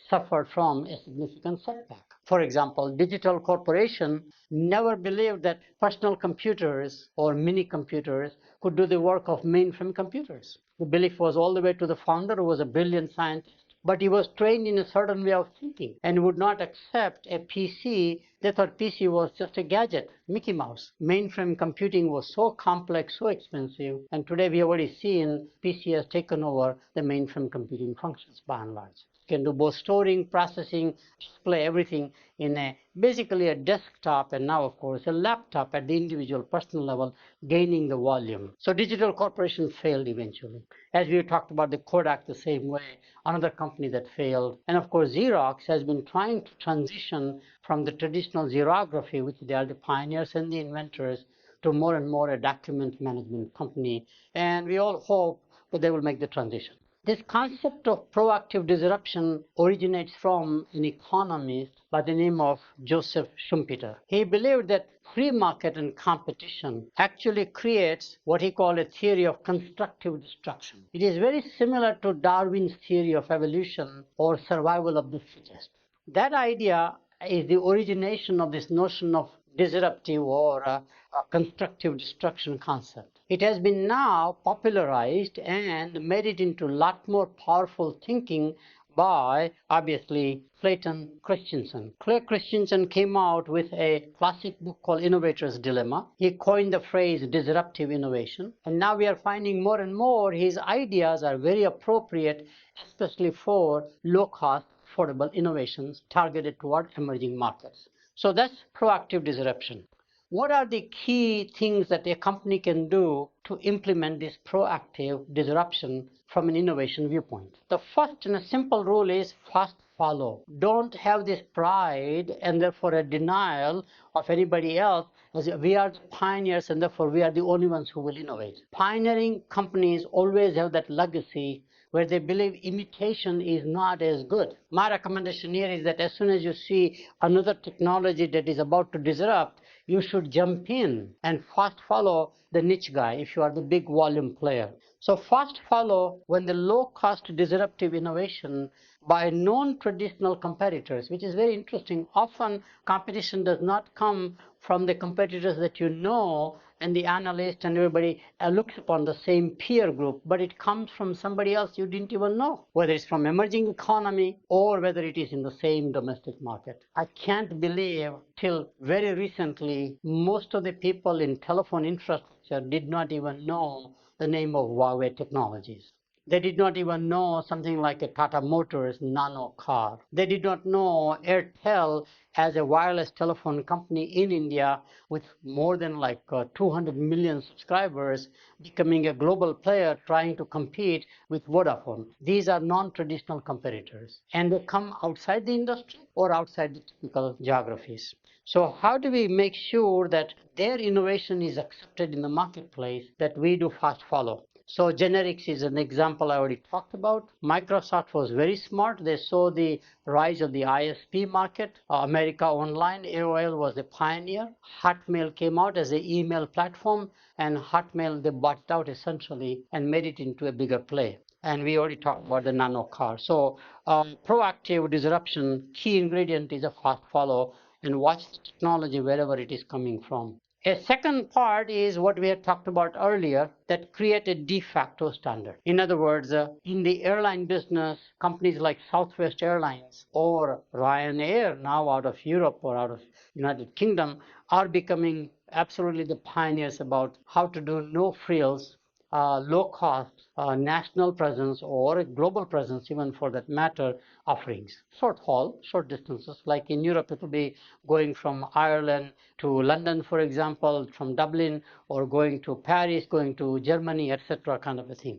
suffered from a significant setback. For example, digital corporation never believed that personal computers or mini computers could do the work of mainframe computers. The belief was all the way to the founder, who was a brilliant scientist, but he was trained in a certain way of thinking and would not accept a PC. They thought PC was just a gadget, Mickey Mouse. Mainframe computing was so complex, so expensive, and today we have already seen PC has taken over the mainframe computing functions by and large. Can do both storing, processing, display, everything in basically a desktop, and now of course a laptop at the individual personal level, gaining the volume. So digital corporation failed eventually. As we talked about the Kodak the same way, another company that failed. And of course Xerox has been trying to transition from the traditional xerography, which they are the pioneers and the inventors, to more and more a document management company. And we all hope that they will make the transition. This concept of proactive disruption originates from an economist by the name of Joseph Schumpeter. He believed that free market and competition actually creates what he called a theory of constructive destruction. It is very similar to Darwin's theory of evolution or survival of the fittest. That idea is the origination of this notion of disruptive or constructive destruction concept. It has been now popularized and made it into a lot more powerful thinking by, obviously, Clayton Christensen. Clay Christensen came out with a classic book called Innovator's Dilemma. He coined the phrase disruptive innovation, and now we are finding more and more his ideas are very appropriate, especially for low-cost, affordable innovations targeted toward emerging markets. So that's proactive disruption. What are the key things that a company can do to implement this proactive disruption from an innovation viewpoint? The first and a simple rule is fast follow. Don't have this pride and therefore a denial of anybody else as we are the pioneers and therefore we are the only ones who will innovate. Pioneering companies always have that legacy where they believe imitation is not as good. My recommendation here is that as soon as you see another technology that is about to disrupt, you should jump in and fast follow the niche guy if you are the big volume player. So fast follow when the low cost disruptive innovation by non-traditional competitors, which is very interesting. Often competition does not come from the competitors that you know, and the analyst and everybody looks upon the same peer group, but it comes from somebody else you didn't even know, whether it's from emerging economy or whether it is in the same domestic market. I can't believe till very recently most of the people in telephone infrastructure did not even know the name of Huawei Technologies. They did not even know something like a Tata Motors nano car. They did not know Airtel as a wireless telephone company in India with more than like 200 million subscribers, becoming a global player trying to compete with Vodafone. These are non-traditional competitors, and they come outside the industry or outside the technical geographies. So how do we make sure that their innovation is accepted in the marketplace, that we do fast follow? So generics is an example I already talked about. Microsoft was very smart. They saw the rise of the ISP market. America Online, AOL was the pioneer. Hotmail came out as an email platform, and Hotmail, they bought it out essentially and made it into a bigger play. And we already talked about the nano car. So proactive disruption, key ingredient is a fast follow, and watch the technology wherever it is coming from. A second part is what we had talked about earlier, that create a de facto standard. In other words, in the airline business, companies like Southwest Airlines or Ryanair, now out of Europe or out of United Kingdom, are becoming absolutely the pioneers about how to do no frills, low cost, national presence or global presence, even for that matter, offerings. Short haul, short distances, like in Europe, it will be going from Ireland to London, for example, from Dublin, or going to Paris, going to Germany, etc., kind of a thing.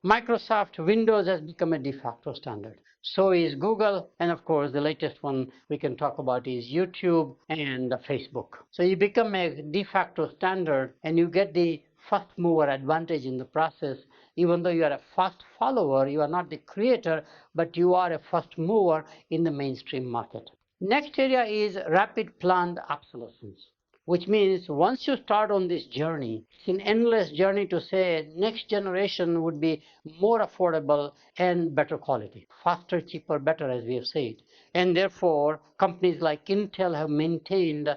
Microsoft Windows has become a de facto standard. So is Google, and of course the latest one we can talk about is YouTube and Facebook. So you become a de facto standard and you get the first mover advantage in the process. Even though you are a fast follower, you are not the creator, but you are a first mover in the mainstream market. Next area is rapid planned obsolescence, which means once you start on this journey, it's an endless journey to say next generation would be more affordable and better quality. Faster, cheaper, better, as we have said. And therefore, companies like Intel have maintained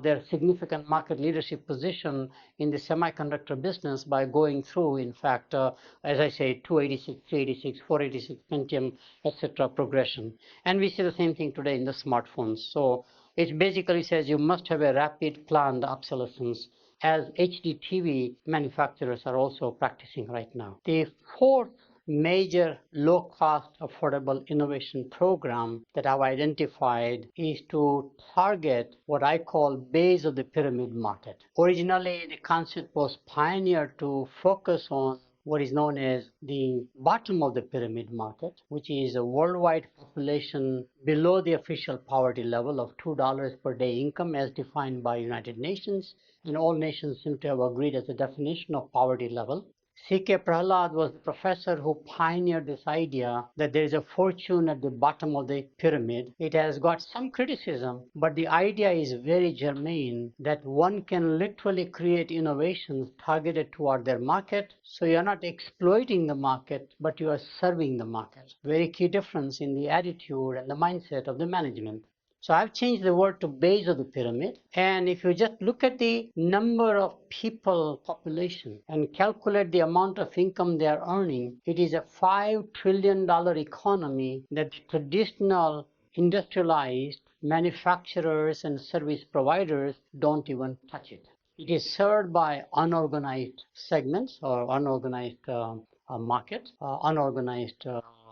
their significant market leadership position in the semiconductor business by going through, in fact, as I say, 286, 386, 486 Pentium, etc. progression. And we see the same thing today in the smartphones. So it basically says you must have a rapid planned obsolescence, as HD TV manufacturers are also practicing right now. The fourth major low-cost affordable innovation program that I've identified is to target what I call base of the pyramid market. Originally, the concept was pioneered to focus on what is known as the bottom of the pyramid market, which is a worldwide population below the official poverty level of $2 per day income as defined by United Nations, and all nations seem to have agreed as a definition of poverty level. C.K. Prahalad was the professor who pioneered this idea that there is a fortune at the bottom of the pyramid. It has got some criticism, but the idea is very germane that one can literally create innovations targeted toward their market. So you're not exploiting the market, but you are serving the market. Very key difference in the attitude and the mindset of the management. So I've changed the word to base of the pyramid. And if you just look at the number of people population and calculate the amount of income they are earning, it is a $5 trillion economy that the traditional industrialized manufacturers and service providers don't even touch it. It is served by unorganized segments or unorganized market, unorganized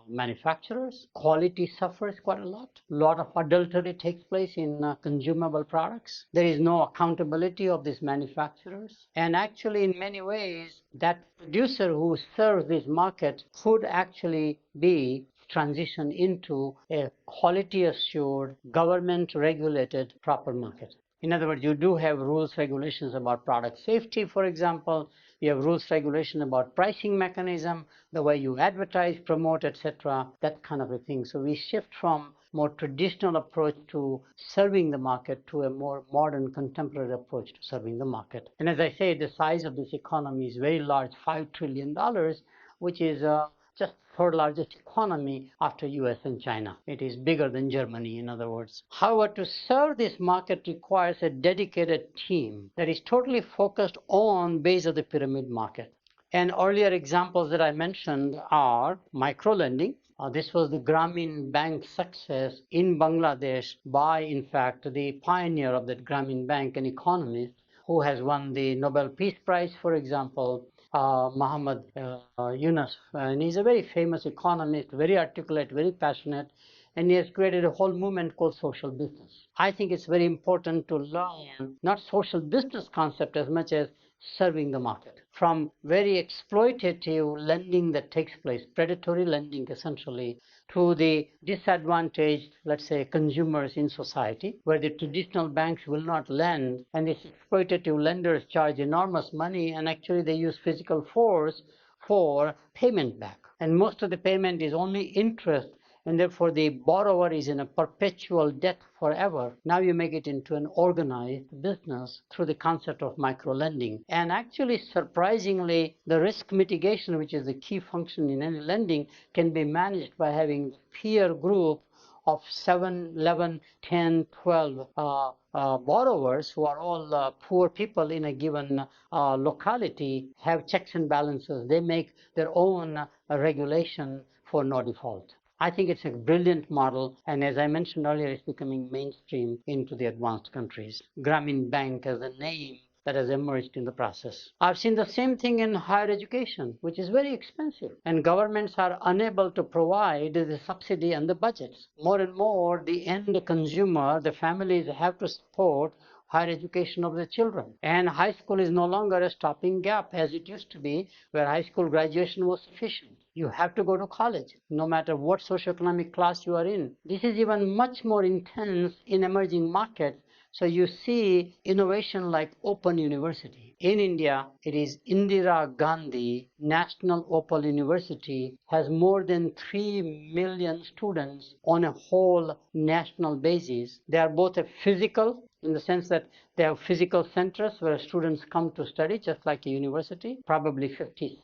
manufacturers. Quality suffers quite a lot. A lot of adultery takes place in consumable products. There is no accountability of these manufacturers. And actually, in many ways, that producer who serves this market could actually be transitioned into a quality assured, government regulated proper market. In other words, you do have rules, regulations about product safety, for example. You have rules, regulation about pricing mechanism, the way you advertise, promote, etc., that kind of a thing. So we shift from more traditional approach to serving the market to a more modern, contemporary approach to serving the market. And as I say, the size of this economy is very large, $5 trillion, which is just third largest economy after US and China. It is bigger than Germany, in other words. However, to serve this market requires a dedicated team that is totally focused on base of the pyramid market. And earlier examples that I mentioned are microlending. This was the Grameen Bank success in Bangladesh by, in fact, the pioneer of that Grameen Bank, an economist who has won the Nobel Peace Prize, for example, Muhammad Yunus. And he's a very famous economist, very articulate, very passionate, and he has created a whole movement called social business. I think it's very important to learn not social business concept as much as serving the market. From very exploitative lending that takes place, predatory lending essentially, to the disadvantaged, let's say, consumers in society, where the traditional banks will not lend, and these exploitative lenders charge enormous money, and actually they use physical force for payment back. And most of the payment is only interest, and therefore the borrower is in a perpetual debt forever. Now you make it into an organized business through the concept of microlending. And actually, surprisingly, the risk mitigation, which is the key function in any lending, can be managed by having peer group of 7, 11, 10, 12 borrowers who are all poor people in a given locality have checks and balances. They make their own regulation for no default. I think it's a brilliant model, and as I mentioned earlier, it's becoming mainstream into the advanced countries. Grameen Bank as a name that has emerged in the process. I've seen the same thing in higher education, which is very expensive, and governments are unable to provide the subsidy and the budgets. More and more, the end consumer, the families have to support higher education of their children. And high school is no longer a stopping gap as it used to be, where high school graduation was sufficient. You have to go to college, no matter what socioeconomic class you are in. This is even much more intense in emerging markets. So you see innovation like Open University. In India, it is Indira Gandhi National Open University has more than 3 million students on a whole national basis. They are both a physical, in the sense that they have physical centers where students come to study, just like a university, probably 50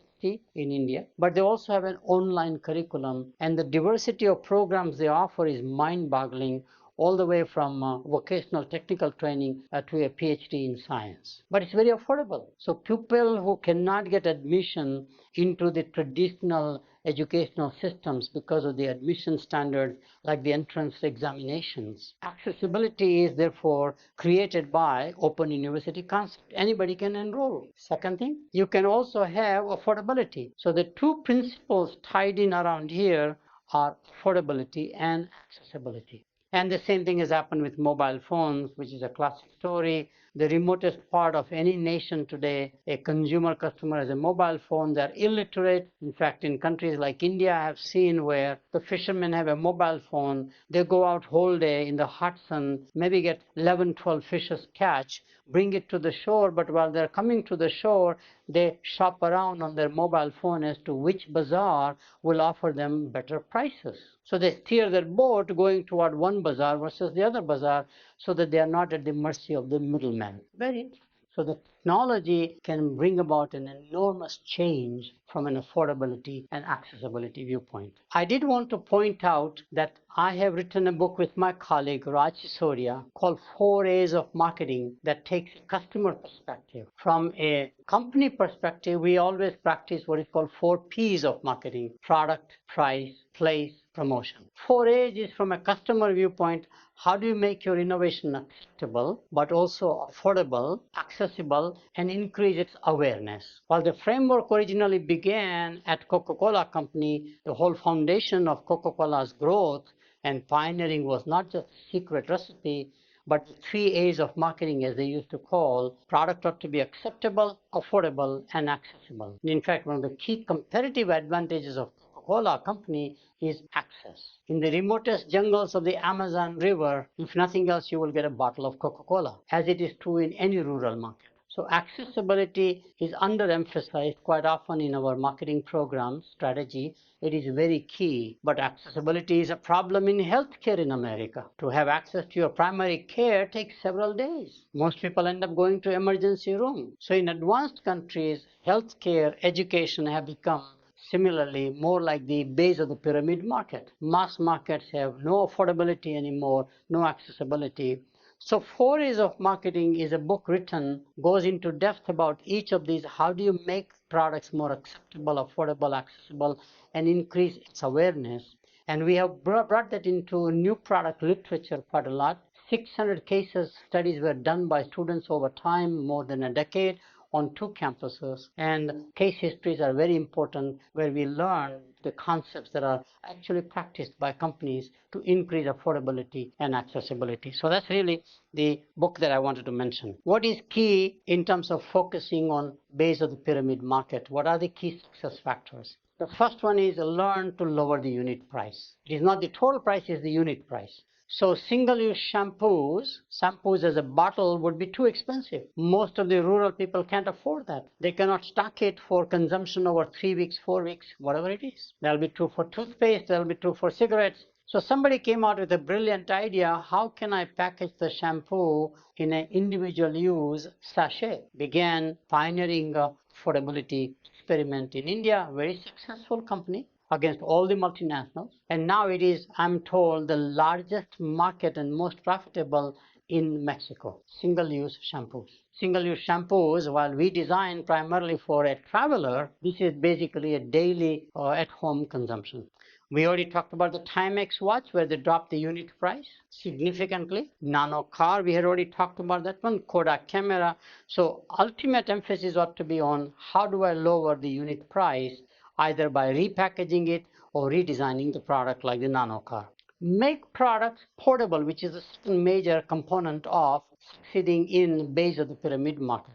in India, but they also have an online curriculum, and the diversity of programs they offer is mind-boggling, all the way from vocational technical training to a PhD in science. But it's very affordable. So people who cannot get admission into the traditional educational systems because of the admission standards like the entrance examinations. Accessibility is therefore created by Open University concept. Anybody can enroll. Second thing, you can also have affordability. So the two principles tied in around here are affordability and accessibility. And the same thing has happened with mobile phones, which is a classic story. The remotest part of any nation today, a consumer customer has a mobile phone. They're illiterate. In fact, in countries like India, I have seen where the fishermen have a mobile phone. They go out whole day in the hot sun, maybe get 11, 12 fishes catch, bring it to the shore, but while they're coming to the shore, they shop around on their mobile phone as to which bazaar will offer them better prices. So they steer their boat going toward one bazaar versus the other bazaar so that they are not at the mercy of the middleman. Very interesting. So the technology can bring about an enormous change from an affordability and accessibility viewpoint. I did want to point out that I have written a book with my colleague Raj Sisodia called 4 A's of Marketing that takes a customer perspective. From a company perspective, we always practice what is called 4 P's of marketing: product, price, place, promotion. 4 A's is from a customer viewpoint. How do you make your innovation acceptable, but also affordable, accessible, and increase its awareness? While the framework originally began at Coca-Cola Company, the whole foundation of Coca-Cola's growth and pioneering was not just a secret recipe, but the 3 A's of marketing, as they used to call. Product ought to be acceptable, affordable, and accessible. In fact, one of the key competitive advantages of Coca-Cola Company is access. In the remotest jungles of the Amazon River, if nothing else, you will get a bottle of Coca-Cola, as it is true in any rural market. So accessibility is underemphasized quite often in our marketing program strategy. It is very key, but accessibility is a problem in healthcare in America. To have access to your primary care takes several days. Most people end up going to emergency room. So in advanced countries, healthcare, education have become Similarly, more like the base of the pyramid market. Mass markets have no affordability anymore, no accessibility. So Four A's of Marketing is a book written, goes into depth about each of these. How do you make products more acceptable, affordable, accessible, and increase its awareness? And we have brought that into new product literature quite a lot. 600 cases studies were done by students over time, more than a decade, on 2 campuses. And case histories are very important, where we learn the concepts that are actually practiced by companies to increase affordability and accessibility. So that's really the book that I wanted to mention. What is key in terms of focusing on base of the pyramid market? What are the key success factors? The first one is learn to lower the unit price. It is not the total price, it's the unit price. So single-use shampoos as a bottle would be too expensive. Most of the rural people can't afford that. They cannot stock it for consumption over 3 weeks, 4 weeks, whatever it is. That'll be true for toothpaste, that'll be true for cigarettes. So somebody came out with a brilliant idea. How can I package the shampoo in an individual use sachet? Began pioneering affordability experiment in India, very successful company against all the multinationals. And now it is, I'm told, the largest market and most profitable in Mexico. Single-use shampoos. Single-use shampoos, while we design primarily for a traveler, this is basically a daily at-home consumption. We already talked about the Timex watch, where they dropped the unit price significantly. Nano car, we had already talked about that one. Kodak camera. So ultimate emphasis ought to be on how do I lower the unit price, either by repackaging it or redesigning the product, like the nano car. Make products portable, which is the second major component of succeeding in base of the pyramid market.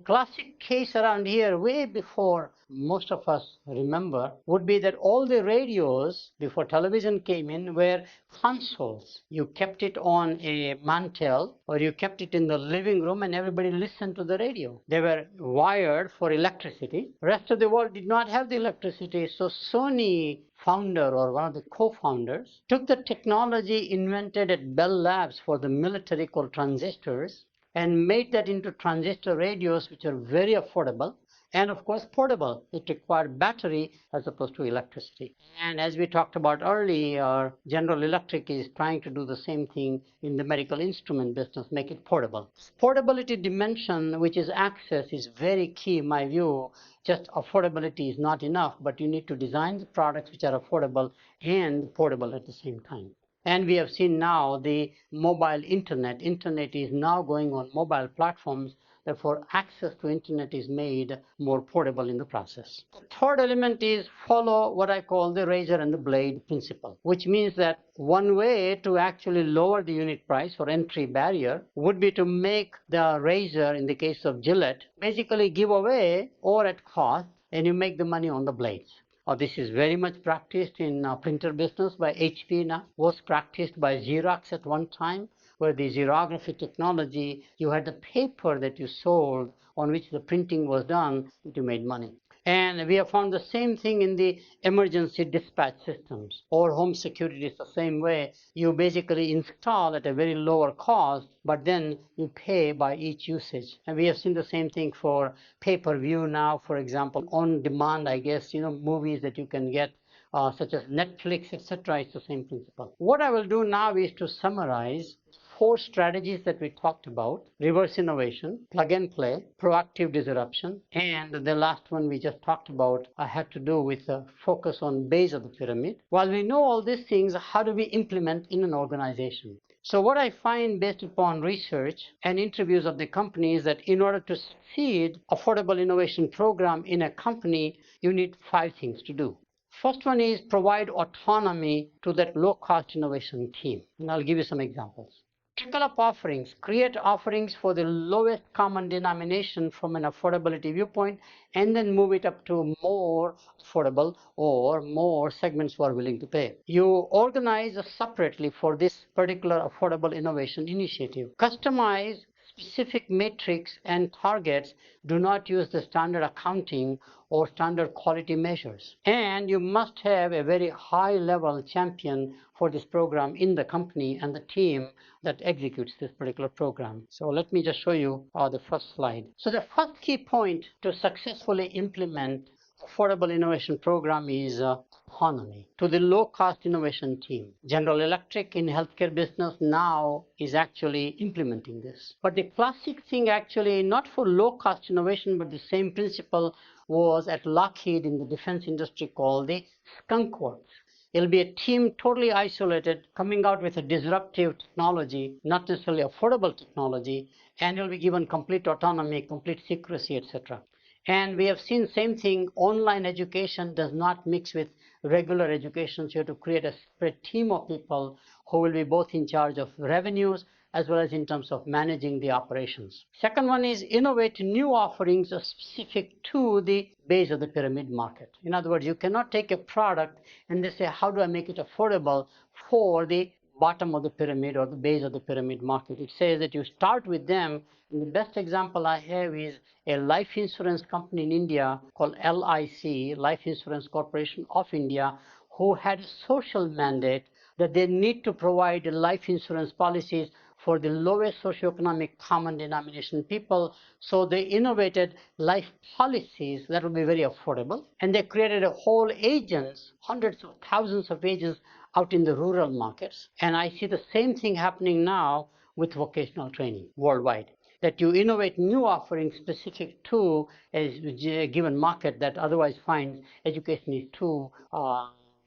Classic case around here, way before most of us remember, would be that all the radios before television came in were consoles. You kept it on a mantel or you kept it in the living room and everybody listened to the radio. They were wired for electricity. Rest of the world did not have the electricity, so Sony founder, or one of the co-founders, took the technology invented at Bell Labs for the military called transistors and made that into transistor radios, which are very affordable and of course portable. It required battery as opposed to electricity. And as we talked about earlier, General Electric is trying to do the same thing in the medical instrument business, make it portable. Portability dimension, which is access, is very key in my view. Just affordability is not enough, but you need to design the products which are affordable and portable at the same time. And we have seen now the mobile internet. Internet is now going on mobile platforms. Therefore, access to internet is made more portable in the process. The third element is follow what I call the razor and the blade principle, which means that one way to actually lower the unit price or entry barrier would be to make the razor, in the case of Gillette, basically give away or at cost, and you make the money on the blades. This is very much practiced in printer business by HP now, was practiced by Xerox at one time, where the xerography technology, you had the paper that you sold on which the printing was done, that you made money. And we have found the same thing in the emergency dispatch systems or home security is the same way. You basically install at a very lower cost, but then you pay by each usage. And we have seen the same thing for pay-per-view now, for example, on demand, I guess, movies that you can get, such as Netflix, etc. It's the same principle. What I will do now is to summarize 4 strategies that we talked about: reverse innovation, plug and play, proactive disruption, and the last one we just talked about had to do with a focus on base of the pyramid. While we know all these things, how do we implement in an organization? So what I find based upon research and interviews of the company is that in order to succeed affordable innovation program in a company, you need 5 things to do. First one is provide autonomy to that low-cost innovation team. And I'll give you some examples. Trickle up offerings. Create offerings for the lowest common denomination from an affordability viewpoint, and then move it up to more affordable or more segments who are willing to pay. You organize separately for this particular affordable innovation initiative. Customize specific metrics and targets. Do not use the standard accounting or standard quality measures. And you must have a very high level champion for this program in the company and the team that executes this particular program. So let me just show you the first slide. So the first key point to successfully implement affordable innovation program is autonomy to the low-cost innovation team. General Electric in healthcare business now is actually implementing this. But the classic thing actually, not for low-cost innovation, but the same principle was at Lockheed in the defense industry called the skunk works. It'll be a team totally isolated, coming out with a disruptive technology, not necessarily affordable technology, and it'll be given complete autonomy, complete secrecy, etc. And we have seen same thing, online education does not mix with regular education, so you have to create a separate team of people who will be both in charge of revenues as well as in terms of managing the operations. Second one is innovate new offerings specific to the base of the pyramid market. In other words, you cannot take a product and they say, how do I make it affordable for the bottom of the pyramid or the base of the pyramid market? It says that you start with them. And the best example I have is a life insurance company in India called LIC, Life Insurance Corporation of India, who had a social mandate that they need to provide life insurance policies for the lowest socioeconomic common denomination people. So they innovated life policies that will be very affordable. And they created a whole agents, hundreds of thousands of agents out in the rural markets. And I see the same thing happening now with vocational training worldwide, that you innovate new offerings specific to a given market that otherwise finds education is too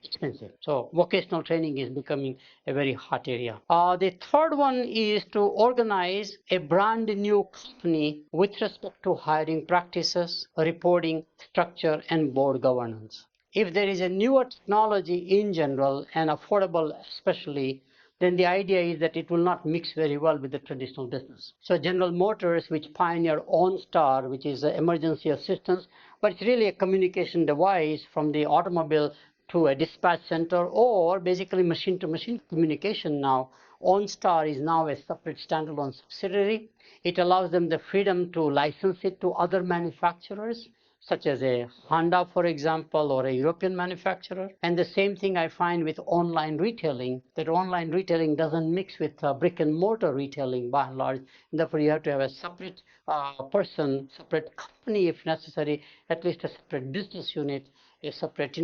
expensive. So vocational training is becoming a very hot area. The third one is to organize a brand new company with respect to hiring practices, reporting, structure, and board governance. If there is a newer technology in general and affordable especially, then the idea is that it will not mix very well with the traditional business. So General Motors, which pioneered OnStar, which is emergency assistance, but it's really a communication device from the automobile to a dispatch center, or basically machine-to-machine communication now. OnStar is now a separate standalone subsidiary. It allows them the freedom to license it to other manufacturers, such as a Honda, for example, or a European manufacturer. And the same thing I find with online retailing, that online retailing doesn't mix with brick and mortar retailing by and large. And therefore, you have to have a separate person, separate company if necessary, at least a separate business unit, a separate,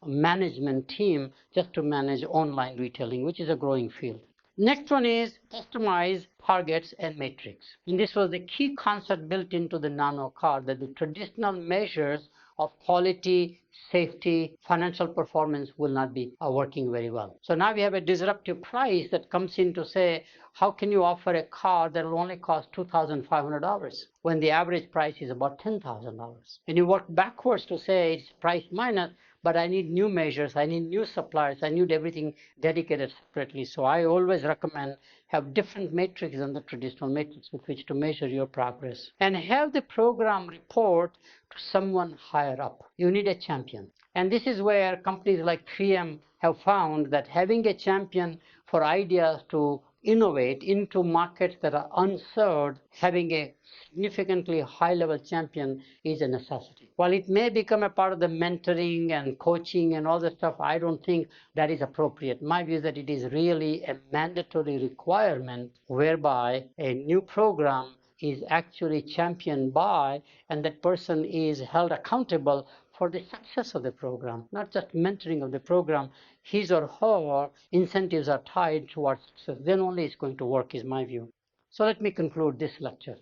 management team just to manage online retailing, which is a growing field. Next one is customize targets and metrics. And this was the key concept built into the nano car, that the traditional measures of quality, safety, financial performance will not be working very well. So now we have a disruptive price that comes in to say, how can you offer a car that will only cost $2,500 when the average price is about $10,000? And you work backwards to say it's price minus, but I need new measures, I need new suppliers, I need everything dedicated separately. So I always recommend have different metrics than the traditional metrics with which to measure your progress. And have the program report to someone higher up. You need a champion. And this is where companies like 3M have found that having a champion for ideas to innovate into markets that are unserved, having a significantly high-level champion is a necessity. While it may become a part of the mentoring and coaching and all that stuff, I don't think that is appropriate. My view is that it is really a mandatory requirement whereby a new program is actually championed by, and that person is held accountable for the success of the program, not just mentoring of the program. His or her incentives are tied towards success. Then only it's going to work, is my view. So let me conclude this lecture.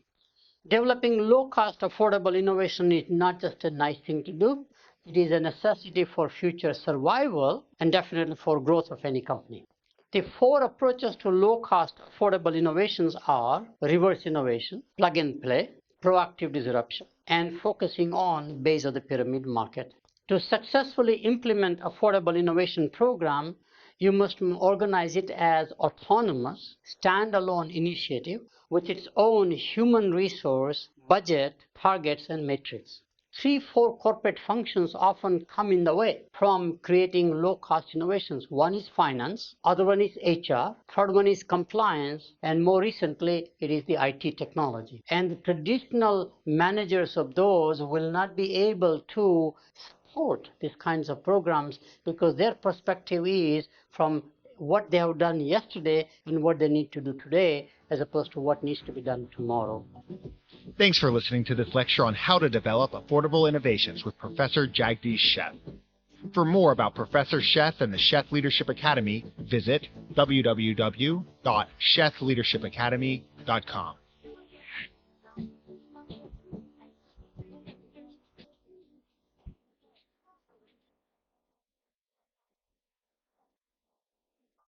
Developing low-cost, affordable innovation is not just a nice thing to do. It is a necessity for future survival and definitely for growth of any company. The four approaches to low-cost, affordable innovations are reverse innovation, plug and play, proactive disruption, and focusing on base of the pyramid market. To successfully implement affordable innovation program, you must organize it as autonomous, standalone initiative with its own human resource, budget, targets, and metrics. 3-4 corporate functions often come in the way from creating low-cost innovations. One is finance, other one is HR, third one is compliance, and more recently, it is the IT technology. And the traditional managers of those will not be able to support these kinds of programs because their perspective is from what they have done yesterday and what they need to do today as opposed to what needs to be done tomorrow. Thanks for listening to this lecture on how to develop affordable innovations with Professor Jagdish Sheth. For more about Professor Sheth and the Sheth Leadership Academy, visit www.shethleadershipacademy.com.